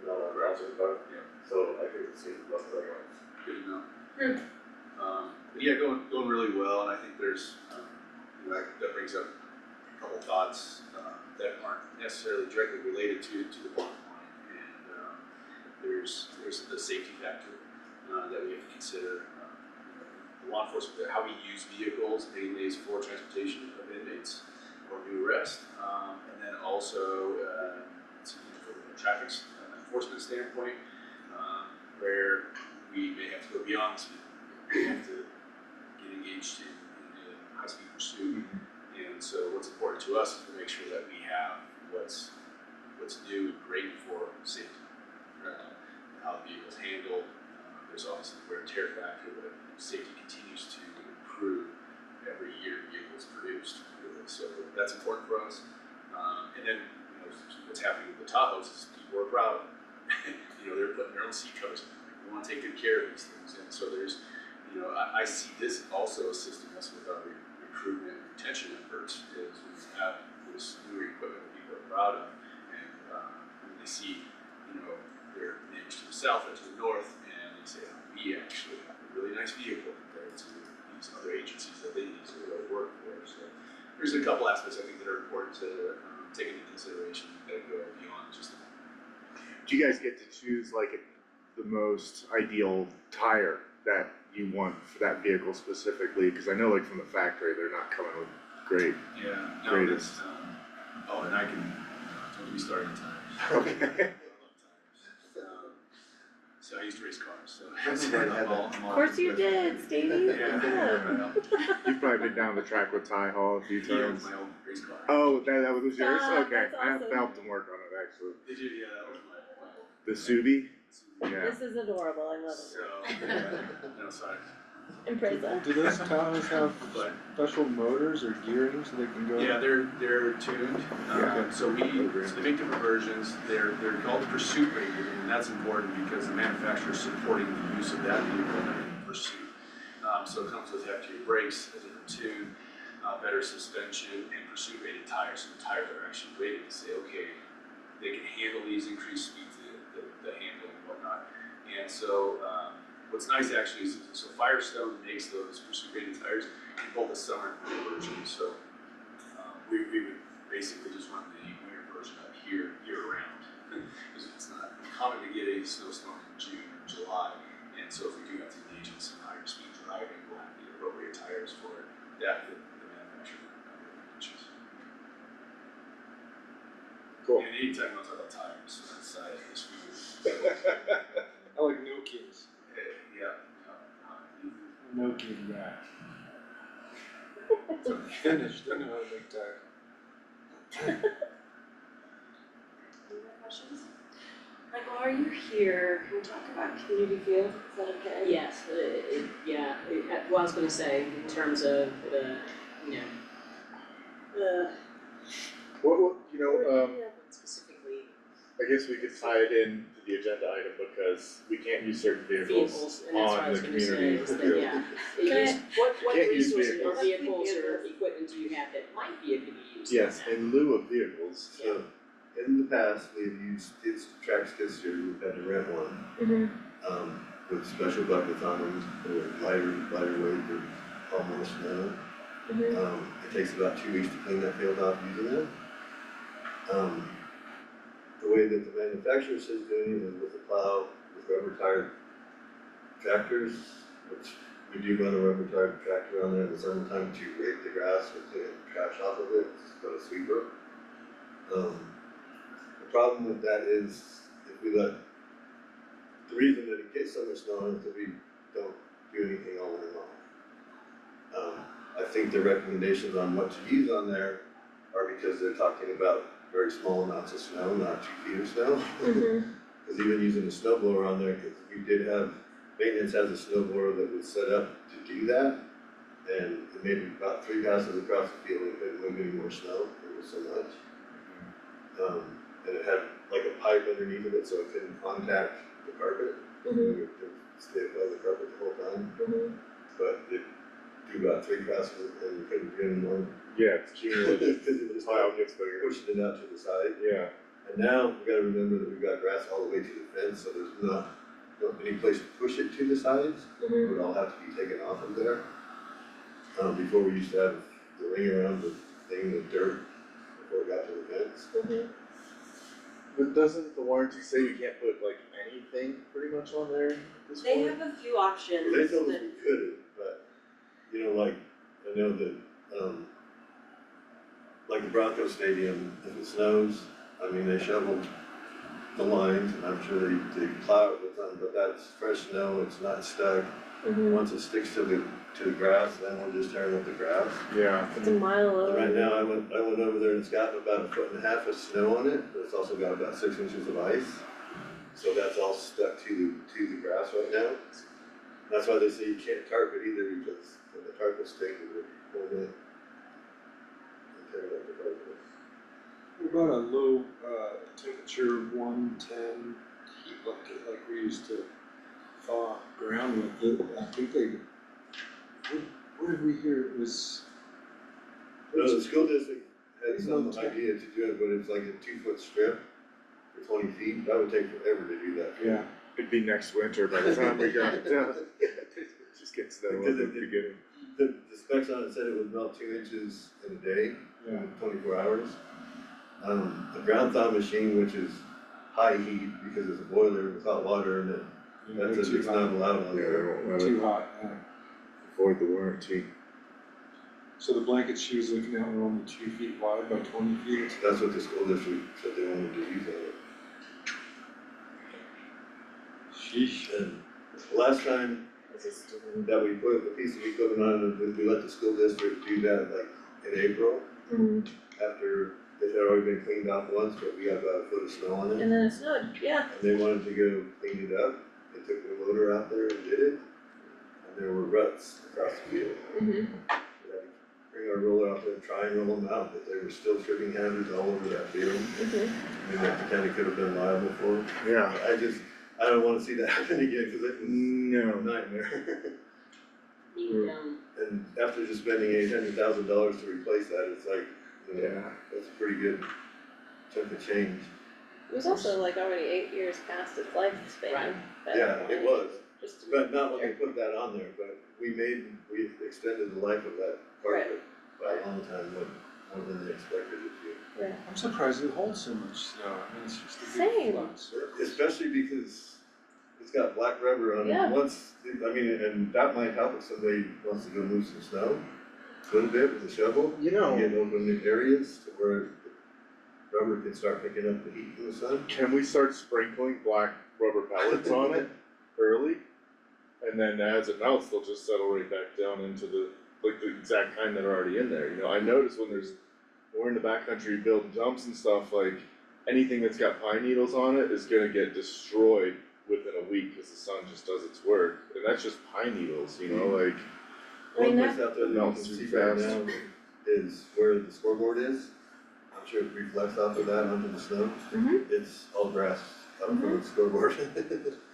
Not on the outside car. Yeah. So I couldn't see the left lights. Good to know. But yeah, going really well, and I think there's, that brings up a couple thoughts, that aren't necessarily directly related to the bottom line. And, there's the safety factor, that we have to consider. Law enforcement, how we use vehicles, mainly is for transportation of inmates or new arrest. And then also, from a traffic enforcement standpoint, where we may have to go beyond the speed limit. We have to get engaged in a high-speed pursuit. And so what's important to us is to make sure that we have what's new and great for safety. How the vehicle's handled, there's obviously the wear and tear factor, but safety continues to improve every year vehicles produced. So that's important for us. And then, what's happening with the Tahoes is people are proud of them. They're putting their own seat covers in. We want to take good care of these things. And so there's, I see this also assisting us with our recruitment and retention efforts is we have this newer equipment that people are proud of. And when they see, their neighbors to the south or to the north, and they say, we actually have a really nice vehicle compared to these other agencies that they use to go work for. So there's a couple aspects I think that are important to take into consideration that go beyond just that. Do you guys get to choose like the most ideal tire that you want for that vehicle specifically? Because I know like from the factory, they're not coming with great. Yeah, no, Greatest. that's, and I can, don't get me started on tires. Okay. I love tires. So I used to race cars, so. Of course you did, Stevie. Yeah. You've probably been down the track with Ty Hall a few Yeah, times. my own race car. Oh, that was yours? Stop, Okay, that's I awesome. helped him work on it actually. Did you? Yeah, that was my old. The Subi? Yeah. This is adorable, I love it. So, no, sorry, Impreza. Do those Tahoes have but, special motors or gearing so they can go? yeah, they're tuned, Yeah. so they make different versions, they're called pursuit rated, and that's important because the manufacturer is supporting the use of that vehicle in pursuit. So it comes with heftier brakes, a different tune, better suspension, and pursuit rated tires, so the tires are actually rated to say, okay, they can handle these increased speeds, the handle and whatnot. And so, what's nice actually is, so Firestone makes those pursuit rated tires in both the summer and winter version. So, we would basically just run the winter version up here year round. Because it's not common to get a snowstorm in June or July. And so if we do have to engage in some higher speed driving, we'll have the appropriate tires for that the manufacturer mentions. Cool. And anytime I talk about tires, that's this week. I like Nokia's. Nokia rat. Finnish, they know how to make tires. Any more questions? Michael, while you're here, can we talk about community field? Is that okay? Yes, well, I was gonna say, in terms of the, What, specifically I guess we could tie it in to the agenda item because we can't use certain vehicles, and that's what I on was the gonna say, community is that, field. yeah. Okay. What Can't use resources or vehicles. vehicles or equipment do you have that might be able to be used? Yes, in lieu of vehicles. So, in the past, we've used track skid steers, we've had to rent one, Mm-hmm. with special buckets on them, or lighter weight, or almost snow. Mm-hmm. It takes about 2 weeks to clean that field off using it. The way that the manufacturer is doing it is with a plow, with rubber tired tractors, which we do run a rubber tired tractor on there in the summertime to rake the grass or clean the trash off of it, it's got a sweeper. The problem with that is if we let, the reason that it gets so much snow is that we don't do anything all winter long. I think the recommendations on what to use on there are because they're talking about very small amounts of snow, not 2 feet of snow. Mm-hmm. Cause even using a snow blower on there, cause we did have, maintenance has a snow blower that was set up to do that. And it made about 3 passes across the field, it couldn't move any more snow, it was so much. And it had like a pipe underneath of it so it couldn't contact the carpet. Mm-hmm. It would stay above the carpet the whole time, Mm-hmm. but it do about 3 passes and couldn't do any more. Yeah, it's cumulative. Cause it just Pile gets bigger. pushing it out to the side. Yeah. And now we gotta remember that we've got grass all the way to the fence, so there's not any place to push it to the sides. Mm-hmm. It would all have to be taken off of there. Before we used to have the ring around the thing, the dirt, before it got to the fence. Mm-hmm. But doesn't the warranty say you can't put like anything pretty much on there at this They point? have a few options They told us that, we couldn't, but, like, I know that, like the Broncos Stadium, if it snows, I mean, they shovel the lines, and I'm sure they plow it with them, but that's fresh snow, it's not stuck. Mhm. Once it sticks to the grass, then we're just tearing up the grass. Yeah, It's a mile And over. right now, I went over there and it's got about 1.5 feet of snow on it, but it's also got about 6 inches of ice. So that's all stuck to the grass right now. That's why they say you can't tarp it either, because when the tarp will stick, it will hold it. And tear it up the carpet. What about a low, temperature 110 heat bucket like we used to thaw ground with it? I think they, where did we hear it was? No, the school district had some idea to do it, but it's like a 2-foot strip for 20 feet. That would take forever to do that. Yeah, it'd be next winter by the time we got it done. Just get snow at the beginning. The specs on it said it would melt 2 inches in a day, yeah. 24 hours. A ground thaw machine, which is high heat because it's a boiler with hot water in it, Yeah, that's too it's hot. not allowed on Yeah, there. they won't let it Too hot, yeah. avoid the warranty. So the blankets she was looking at were only 2 feet wide by 20 feet. That's what the school district said they wanted to use on it. Sheesh. And last time This is stupid. that we put a piece of equipment on it, we let the school district do that like in April, Mhm. after it had already been cleaned off once, but we got about a foot of snow on it. And then it snowed, yeah. And they wanted to go clean it up, they took the loader out there and did it, and there were ruts across the field. Mhm. We had to bring our roller out there and try and roll them out, but they were still tripping hazards all over that field. Mhm. I mean, that the county could have been liable for. Yeah, I don't wanna see that happen again, cause it was a no, nightmare. The, And after just spending $800,000 to replace that, it's like, you know, yeah, that's a pretty good chunk of change. It was also like already 8 years past its lifespan. Right. but, Yeah, it was, Just to but not when they put that on there, but we extended the life of that carpet by a long time, more than they expected it to. I'm surprised it holds so much snow. I mean, it's just a Same. big flat surface. Especially because it's got black rubber on it. Yeah. And that might help if somebody wants to go move some snow, a little bit with a shovel. you know, Get open areas to where the rubber can start picking up the heat from the sun. can we start sprinkling black rubber pellets on it early? And then as it melts, they'll just settle right back down into the exact kind that are already in there, you know, I notice when we're in the backcountry building jumps and stuff, like, anything that's got pine needles on it is gonna get destroyed within a week, cause the sun just does its work, and that's just pine needles, you know, like, I mean, One that, place out there that you melts can too see right fast. now is where the scoreboard is. I'm sure it reflects off of that onto the snow. Mhm. It's all grass out from the scoreboard.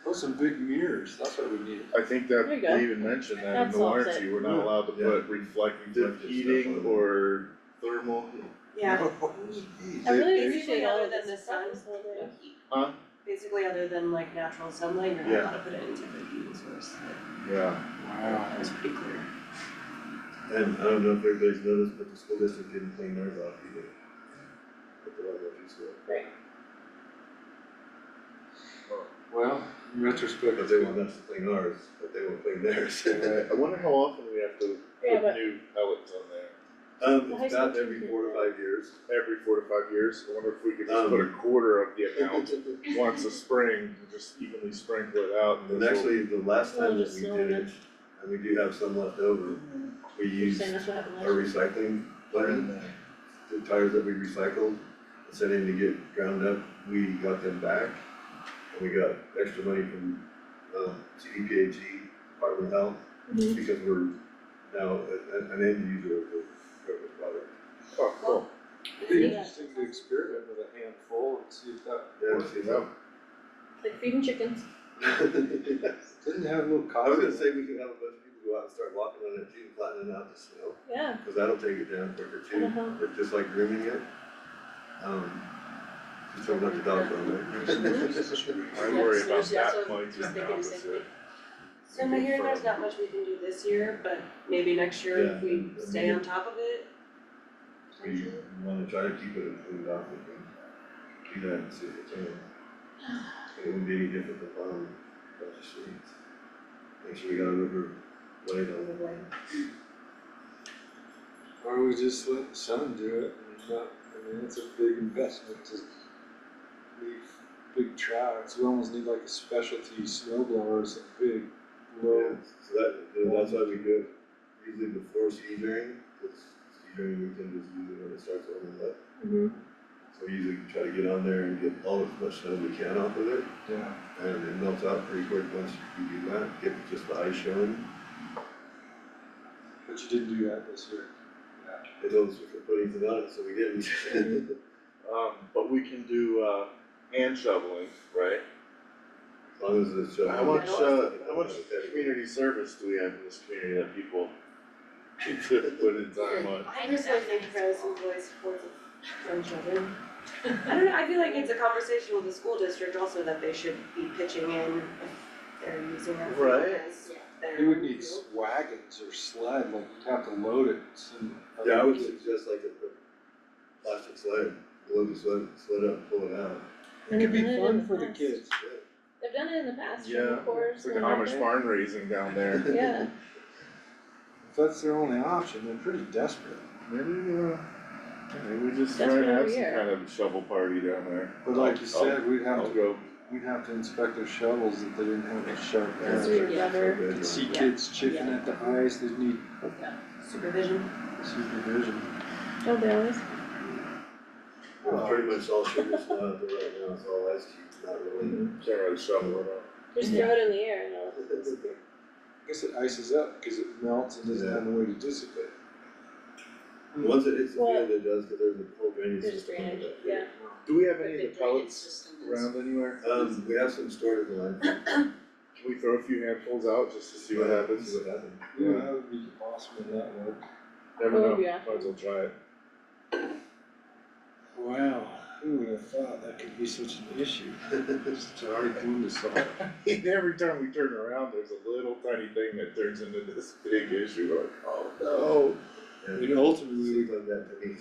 Oh, some big mirrors, that's what we need. I think that There you go. they even mentioned that in That the solves warranty, it. we're not allowed to Yeah. put reflective Reflective heating stuff on it. or thermal. Yeah, Oh, geez. I really It- appreciate basically all other of than this the stuff sun. this whole day. Huh? basically other than like natural sunlight, you're Yeah. not allowed to put it into the heating source. Yeah, Wow. That was pretty clear. And I don't know if everybody's noticed, but the school district didn't clean theirs off either. At the elementary school. Well, in retrospect, But they want us to clean ours, but they won't clean theirs. I wonder how often we have to Yeah, put but- new pellets on there. The high It's about school every team 4 to did 5 years. Every 4 to 5 years, I wonder if we could just put a quarter of the amount once a spring, and just evenly sprinkle it out. And actually, the last Well, time that just we snow did it. it, and we do have some left over, we You're used saying that's what happened our last year? recycling plan. The tires that we recycled, instead of to get ground up, we got them back. And we got extra money from, CDPHE, Department of Health, Mhm. because we're now an end user of the product. Oh, cool. it'd be interesting to experiment with a handful and see if that Yeah, works. see Yeah. Like feeding chickens. Didn't have a little I cotton. was gonna say we could have a bunch of people go out and start walking on it too, and flattening out the snow, Yeah. cause that'll take it down quicker too, Uh-huh. or just like grooming it. Just don't let the dogs on there. I worry about Yes, yeah, that so point, just just the thinking the same opposite. So am I hearing there's not much we can do this year, but maybe next year if Yeah. we stay on top of it? We wanna try to keep it cleaned off, we can do that and see if it can. It wouldn't be any different than plowing a bunch of streets. Make sure we got a river blade on the way. Or we just let the sun do it and not, I mean, it's a big investment to leave big tracks, we almost need like a specialty snow blower or some big Yeah, low. so that's why we do it usually before ski during, cause ski during we can just use it when it starts warming up. Mhm. So we usually try to get on there and get all as much snow we can off of it, Yeah. and it melts out pretty quick once you do that, get just the ice showing. But you didn't do that this year. It knows we could put anything on it, so we didn't. But we can do, hand shoveling, right? As long as it's. How much community service do we have in this community that people need to put in time on? I just like to express some voice supports from children. I don't know, I feel like it's a conversation with the school district also that they should be pitching in if they're using our field Right. as their You would need field. wagons or sled, like you'd have to load it, and. Yeah, I would suggest like a plastic sled, load the sled up, pull it out. It could be They've done it in fun for the past. kids. They've done it in the past, Yeah, Army Corps, it's like an remember? Amish barn raising down there. Yeah, If that's their only option, they're pretty desperate. Maybe we just That's try and what have every some year. kind of shovel party down there. But like you said, we'd I'll have to, go. we'd have to inspect their shovels if they didn't have a sharp that's edge. your rubber, You could see Yeah. kids chipping at the ice, they need Supervision. supervision. oh, they always, It's pretty much all sugar snow out there right now, it's all ice cubes, not really. Can't really shovel it just throw it in the air and it'll disappear. I guess it ices up because it melts and doesn't have a way to dissipate. Once it hits the Well, field, it does, cause there's a whole drainage There's system. drainage, under that yeah. field. Do we have The any of big the drainage pellets system is. around anywhere? We have some stored in the line. Can we throw a few handfuls out just to see what happens? See what happens. Yeah, that would be awesome if that worked. Never That know, would be might as well try it. Wow, who would have thought that could be such an issue? Such a hard one to solve. Every time we turn around, there's a little tiny thing that turns into this big issue, we're like, oh I mean, ultimately, we Seems like that to me.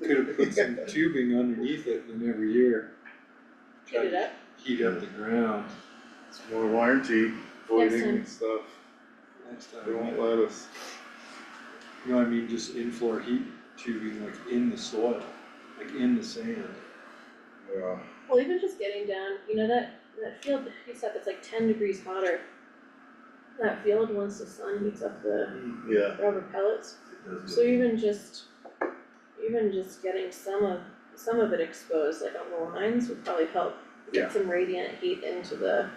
could have put some tubing underneath it and then every year Heat it up, heat up the ground. no. It's more warranty, voiding time. and stuff, Next time. they won't let us. You know what I mean, just in-floor heat tubing like in the soil, like in the sand. Yeah. well, even just getting down, you know, that field heats up, it's like 10 degrees hotter. That field, once the sun heats up the Yeah. rubber pellets, It does so get- even just getting some of it exposed, like on the lines, would probably help Yeah. get some radiant heat into the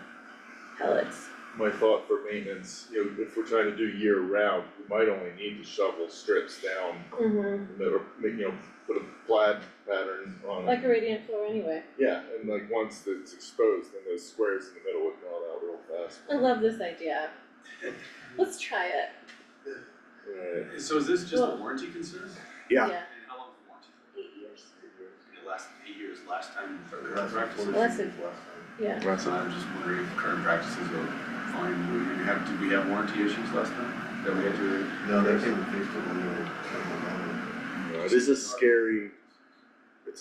pellets. My thought for maintenance, you know, if we're trying to do year round, we might only need to shovel strips down, Mm-hmm, or make, you know, put a plaid pattern on it. like a radiant floor anyway. Yeah, and like once it's exposed, then those squares in the middle would melt out real fast. I love this idea. Let's try it. Right. So is this just a Well- warranty concern? Yeah. And how long is the warranty? 8 years. It lasted 8 years last time for current Last practices? one. Less than- Last time. Yeah, That's So I'm just wondering if current practices are fine, did we have warranty issues last time that we had to? No, they came and fixed it when they were. You know, it is it's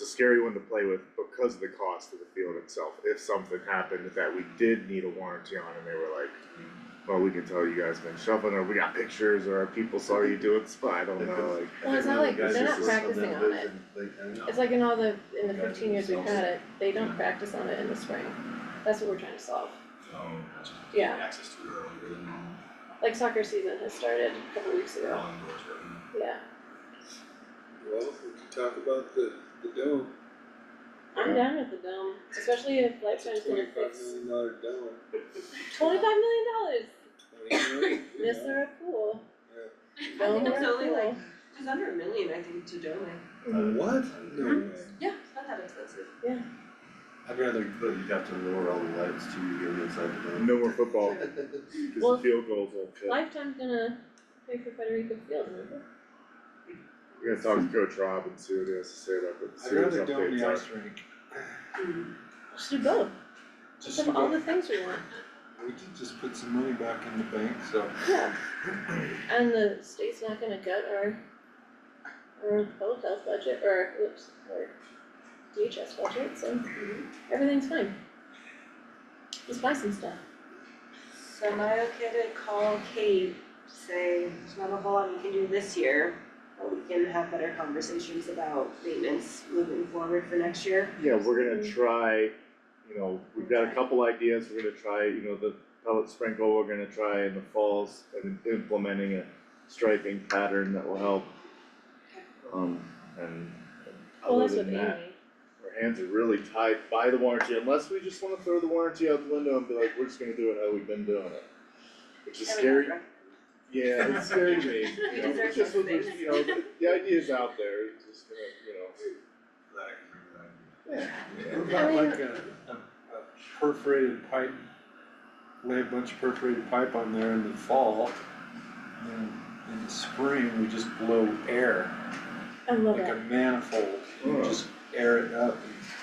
a scary one to play with because of the cost of the field itself. If something happened that we did need a warranty on and they were like, well, we can tell you guys been shoveling, or we got pictures, or our people saw you doing stuff, I don't know, like. Well, it's not like- Guys they're just not worked practicing that on big it. and they kind it's like in the 15 years we've had it, they don't practice on it in the spring. That's what we're trying to solve. Oh, gotcha. Yeah. Access to it earlier than normal. Like soccer season has started a couple weeks ago, All indoors, right? yeah. Well, we could talk about the dome, I'm down with the dome, especially if it's a Lifetime's gonna $25 fix million dome. $25 million. 20 million, you Yes, know? they're a pool. I Dome think or it's a only pool. like, it was under $1 million, I think, to donate. Mhm. What? No way. Yeah, it's not that expensive. I'd rather, but you'd have to lower all the lights too, to get inside the dome. No more football, Well, cause the field goals won't fit. Lifetime's gonna pay for Federico Field, remember? We're gonna talk to Coach Rob and see what he has to say about the I'd series rather dome updates the are. ice rink. Just do both, Just just have all the things we want. We could just put some money back in the bank, so. Yeah. And the state's not gonna gut our public health budget, or DHS budget, so everything's fine. Just buy some stuff. So am I okay to call Kate, say, there's not a whole lot we can do this year, we can have better conversations about maintenance moving forward for next year. Yeah, we're gonna try, we've got a couple ideas, we're gonna try, the pellet sprinkle, we're gonna try in the falls and implementing a striping pattern that will help. And Well, other that's with than that, Amy. our hands are really tied by the warranty, unless we just wanna throw the warranty out the window and be like, we're just gonna do it how we've been doing it. Which is scary, yeah, it's scary to me, We deserve just with, those things. the idea's out there, it's just gonna, That I can remember that. yeah. What I about mean- like a perforated pipe, lay a bunch of perforated pipe on there in the fall, and then in the spring, we just blow air, I love like that. a manifold, and just air it up.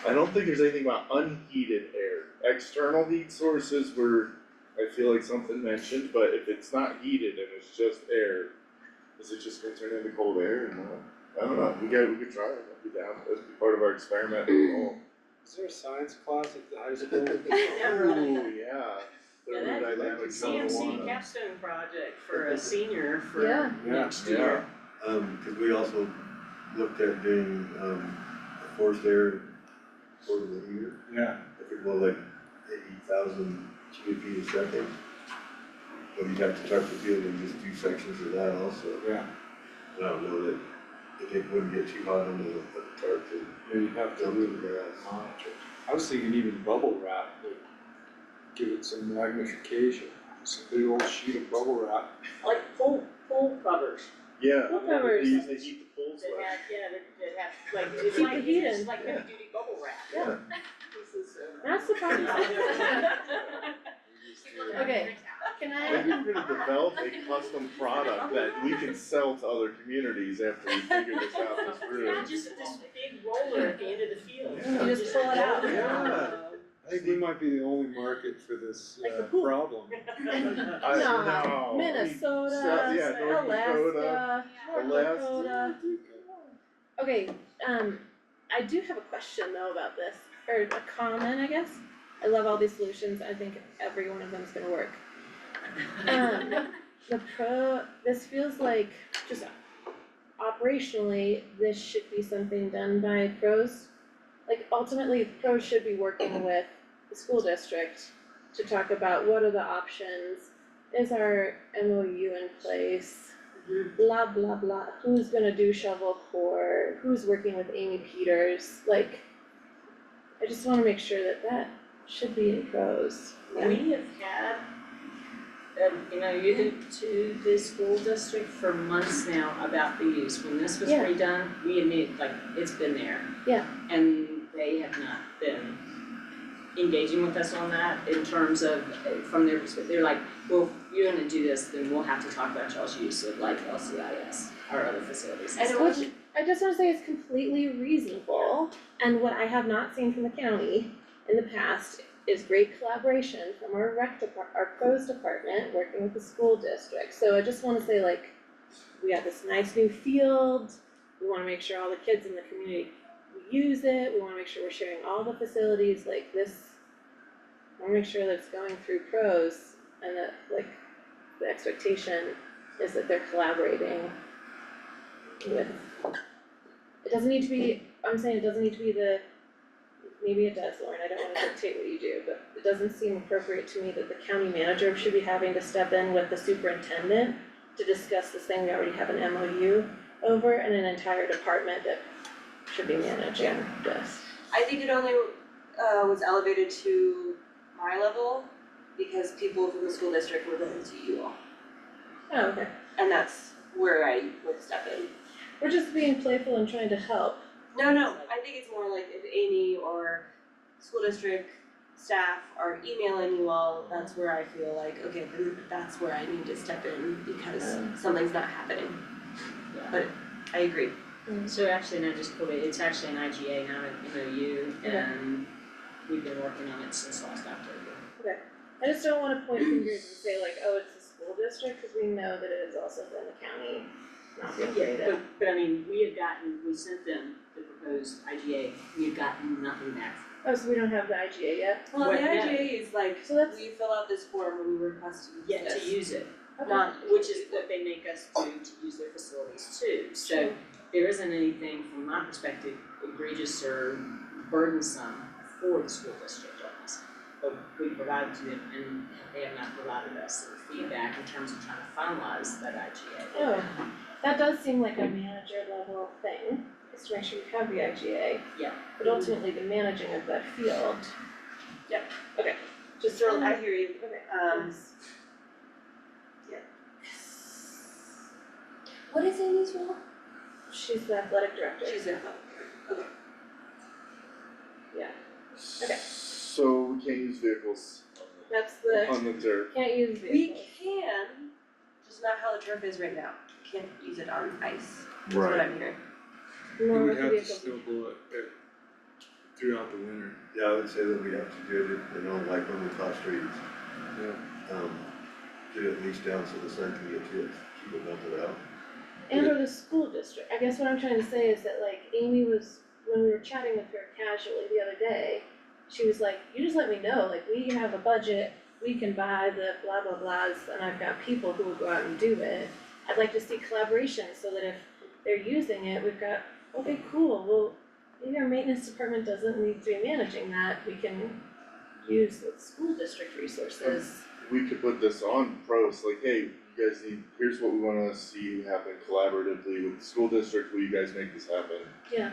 I don't think there's anything about unheated air. External heat sources were, I feel like something mentioned, but if it's not heated and it's just air, is it just gonna turn into cold air? And I don't know, we could try it, I'd be down, that'd be part of our experiment. Oh, Is there a science class at the high school? Yeah, really. ooh, yeah. Yeah, Thermodynamics CMC 101. capstone project for a senior for Yeah. next Yeah. year. Cause we also looked at doing, a forced air portable heater, Yeah, if it was like 80,000 cubic feet a second. But you'd have to tarp the field and just do sections of that also. yeah, And I don't know that it wouldn't get too hot under the tarp to yeah, you have to dump to really the grass. monitor. I was thinking even bubble wrap would give it some magnification, some big old sheet of bubble wrap. Like pool covers. Yeah, Pool they covers. use, they heat the pools That with. had, that had, like, it's Keep like, the heat it's in. like heavy duty bubble wrap. Yeah. This is, That's the problem. Okay, can Maybe I, we're gonna develop a custom product that we can sell to other communities after we figure this out, this It's route. not just this big roller at the end of the field. Yeah. You just pull it out. Yeah. I think we might be the only market for this Like the pool. problem. no, Minnesota, yeah, North Dakota, Alaska, North Alaska. Dakota. Okay, I do have a question though about this, or a comment, I guess. I love all these solutions, I think every one of them is gonna work. This feels like, just operationally, this should be something done by pros. Like ultimately, pros should be working with the school district to talk about what are the options, is our MOU in place? Blah, blah, blah, who's gonna do shovel core, who's working with Amy Peters, like, I just wanna make sure that should be in pros. We have had, you to the school district for months now about the use. When this was Yeah. redone, we had made, like, it's been there. Yeah. And they have not been engaging with us on that in terms of, from their perspective, they're like, well, if you're gonna do this, then we'll have to talk about y'all's use of like LCIS or other facilities and And stuff. Which I just wanna say is completely reasonable, and what I have not seen from the county in the past is great collaboration from our our pros department working with the school district. So I just wanna say like, we got this nice new field, we wanna make sure all the kids in the community use it, we wanna make sure we're sharing all the facilities like this. I wanna make sure that it's going through pros and that like the expectation is that they're collaborating with. It doesn't need to be, I'm saying it doesn't need to be maybe it does, Lauren, I don't wanna dictate what you do, but it doesn't seem appropriate to me that the county manager should be having to step in with the superintendent to discuss this thing we already have an MOU over and an entire department that should be managing this. I think it only was elevated to my level because people from the school district were going to you all. Oh, okay. And that's where I would step in. We're just being playful and trying to help. No, I think it's more like if Amy or school district staff are emailing you all, that's where I feel like, okay, then that's where I need to step in because something's not happening. But I agree. So actually, not just COVID, it's actually an IGA, not an MOU, and we've been working on it since last October. I just don't wanna point fingers and say like, oh, it's the school district, cause we know that it has also been the county not being creative. But I mean, we sent them the proposed IGA, we've gotten nothing back. Oh, so we don't have the IGA yet? Well, What the now? IGA is like, So that's- we fill out this form when we request to use Yet this. to use it. not, which is what they make us do to use their facilities too. So there isn't anything from my perspective egregious or burdensome for the school district on this. But we provided to them and they have not provided us any feedback in terms of trying to finalize that IGA. Oh, that does seem like a manager level thing, is to make sure you have the IGA. Yeah. But ultimately the managing of that field. Yep. Okay, just so I hear you, okay. what is Amy's role? She's the athletic director. She's a, okay. Okay. So we can't use vehicles That's the, on the dirt. can't use We vehicles. can, just not how the turf is right now, can't use it on ice, is what Right. I'm hearing. You Nor would with the have to vehicles. still blow it throughout the winter. Yeah, I would say that we have to do it, like when we plow streets, Yeah. get it at least down so the sun can get to it, keep it melted out. And or the school district, I guess what I'm trying to say is that like Amy was, when we were chatting with her casually the other day, she was like, you just let me know, like we have a budget, we can buy the blah blah blahs, and I've got people who will go out and do it. I'd like to see collaboration so that if they're using it, we've got, okay, cool, well, maybe our maintenance department doesn't need to be managing that, we can use the school district resources. We could put this on pros, like, hey, you guys need, here's what we wanna see happen collaboratively with the school district, will you guys make this happen? Yeah,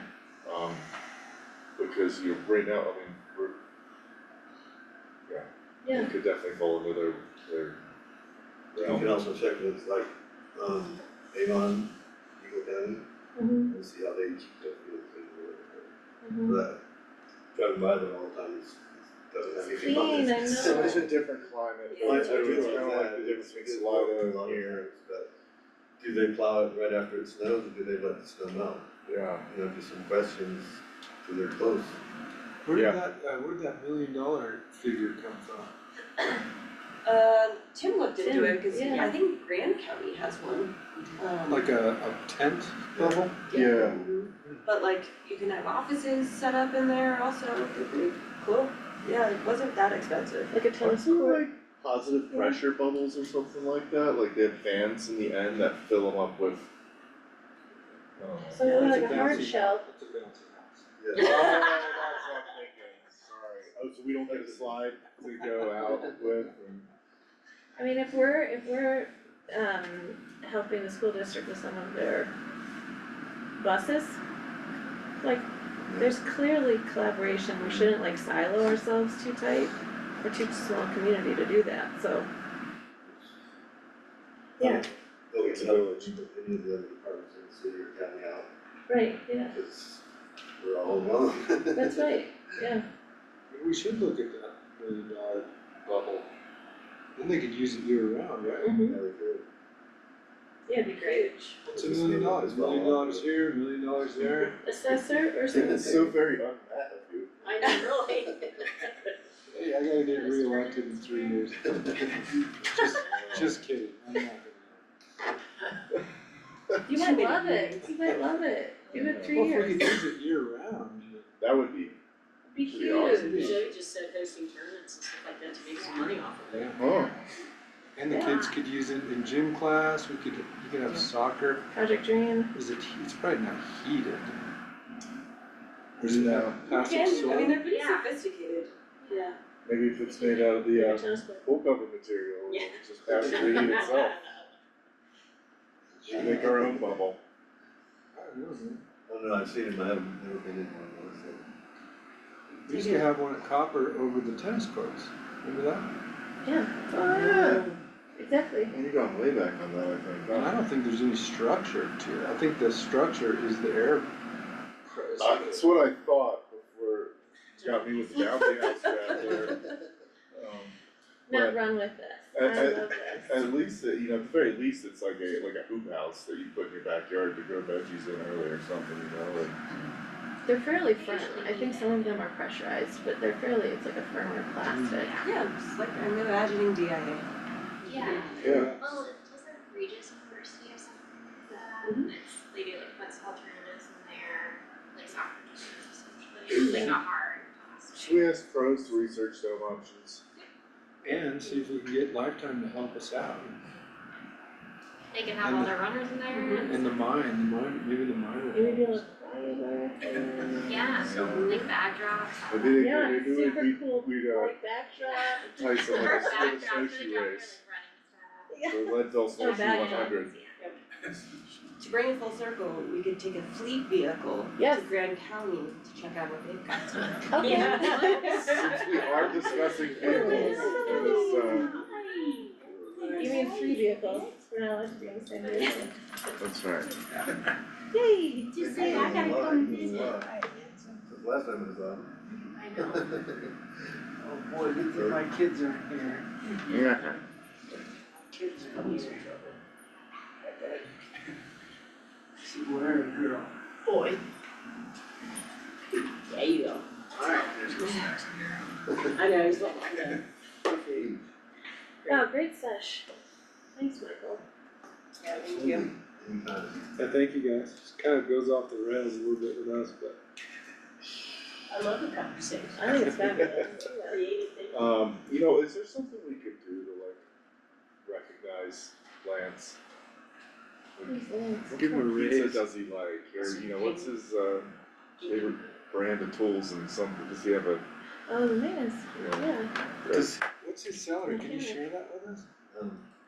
Because right now, I mean, yeah, we could definitely fall into their You realm. can also check with like, Avon, Eagle County, and see how they keep their fields clean. But driving by them all the time, doesn't have anything on clean, it. I know. So it's a different climate, Yeah. it's kinda like the difference between Salida and here, But do they plow it right after it snows, or do they let the snow melt? yeah. Just some questions, so they're close. Where Yeah. did where'd that $1 million figure come from? Tim looked into it, cause Yeah. I think Grand County has one. Like a tent level? Yeah. But like, you can have offices set up in there also, they're pretty cool. Yeah, it wasn't that expensive. like a tennis Aren't there court. like positive pressure bubbles or something like that? Like they have fans in the end that fill them up with. Something like It's a hard bouncy shell. house. It's a bouncy house. Oh, that's what I'm thinking, sorry. Oh, so we don't get a slide to go out with and. I mean, if we're helping the school district with some of their buses, like, there's clearly collaboration, we shouldn't like silo ourselves too tight. We're too small a community to do that, so. Yeah, But we can help any of the other departments in the city or county out, right, yeah, because we're all alone. that's right, yeah. We should look at that $1 million bubble. Then they could use it year round, right? Mm-hmm. Yeah, we could. Yeah, it'd be great. It's $1 million, $1 million here, $1 million there. Assessor or something. It's so very un-Matt I know, really. Hey, I gotta get reelected in 3 years. Just kidding, I'm not gonna. You might love it, you might love it, give it 3 Well, if years. we could use it year round. That would be, Be Pretty awesome. huge. Joe just said hosting tournaments and stuff like that to make some money off of it. Yeah, oh, and the kids could use it in gym class, you could have soccer. Project Dream. Is it, it's probably not heated. Or is it No. have passive I mean, solar? they're pretty Yeah. sophisticated, yeah. maybe if it's made out of Yeah, the tennis court. pool cover material, Yeah. it's just passively heat itself. We make our own bubble. I don't know, man. I don't know, I've seen them, I haven't, never been in one, so. We used to have one at Copper over the tennis courts, remember that? Yeah, Oh, yeah. exactly. And you gone way back on that, I think, And I don't think there's any structure to it, I think the structure is the air press. That's what I thought before you got me with the bouncy house back there. Not But- run with this, I At- love this. At least, at the very least, it's like a hoop house that you put in your backyard to grow veggies in early or something, like. They're fairly firm, I think some of them are pressurized, but they're fairly, it's like a firmer plastic. Yeah, just like I'm imagining DIA. Yeah, Yeah. well, doesn't Regis University have something like that? They do like futsal tournaments in there, like soccer tournaments essentially, like not hard. Should we ask pros to research dome options? And see if we can get Lifetime to help us out. They can have all their runners in there and. And the mine, maybe the mine will. Maybe a flyover. Yeah, like backdrops. Maybe they Yeah, could, maybe super we'd, cool, we'd, like backdrop. entice them with Or a backdrops, snowshoe they got really race. Yeah. So let's all snowshoe bad 100. To bring it full circle, we could take a fleet vehicle Yes. to Grand County to check out what they've got. Okay. Since we are discussing vehicles, You mean 3 vehicles, we're not allowed to be in the same vehicle. that's right. Yay! Just say, I gotta come visit. Last time it was on. I know. Oh boy, good thing my kids aren't here. Yeah. Kids are always in trouble. See, where a girl. Boy. There you go. Alright, there's no snacks in here. I know, he's like, Oh, great sesh. Thanks, Michael. Yeah, thank you. Yeah, thank you guys. It kind of goes off the rails a little bit with us, but. I love the conversation. I think it's fabulous. Creative thinking. You know, is there something we could do to like recognize Lance? Like, Give him a what pizza raise. does he like, or you know, what's his favorite brand of tools and something, does he have a, Oh, the maintenance, yeah. What's his salary? Can you share that with us?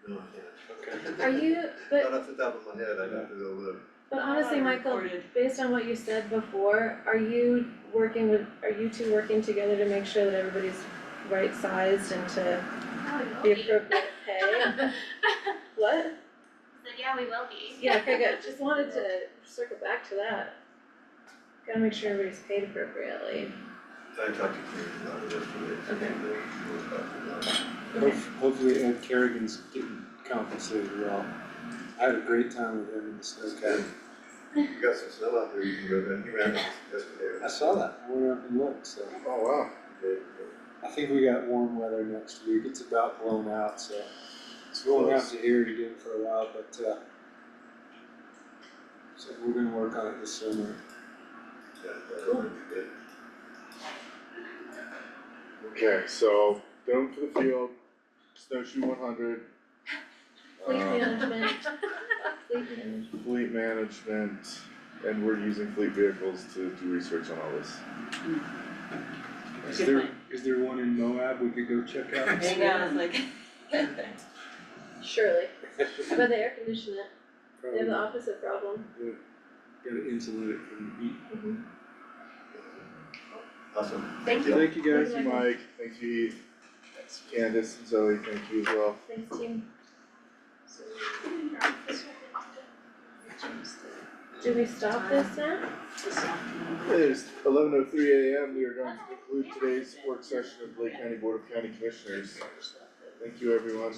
No, I Okay. can't. Are you, but Not off the top of my head, I'd have to go look. But honestly, Michael, Recorded. based on what you said before, are you two working together to make sure that everybody's right sized and to the appropriate pay? What? Said, yeah, we will be. Yeah, okay, good, just wanted to circle back to that. Gotta make sure everybody's paid appropriately. I talked to Kate about it yesterday, so Okay. we'll talk about it. Hopefully Ed Kerrigan's getting compensated well. I had a great time with him in the snow cabin. You got some snow out there, you can go down, he ran yesterday. I saw that, I went up and looked, so. oh wow. I think we got warm weather next week, it's about blown out, so. We won't have to hear it again for a while, but, so we're gonna work on it this summer. Yeah, that'll be good. Okay, so going for the field, snowshoe 100. Fleet management, Fleet management, and we're using fleet vehicles to do research on all this. Is there one in Moab we could go check out? Hang on, it's like. surely. But they air condition it, they have the Probably opposite problem. gotta insulate it from the heat. Awesome. Thank you. Thank you guys. Thank you, Mike, thank you, Heath, Candace and Zoe, thank you as well. Thanks, team. Do we stop this now? It is 11:03 a.m. We are going to conclude today's work session of Lake County Board of County Commissioners. Thank you, everyone.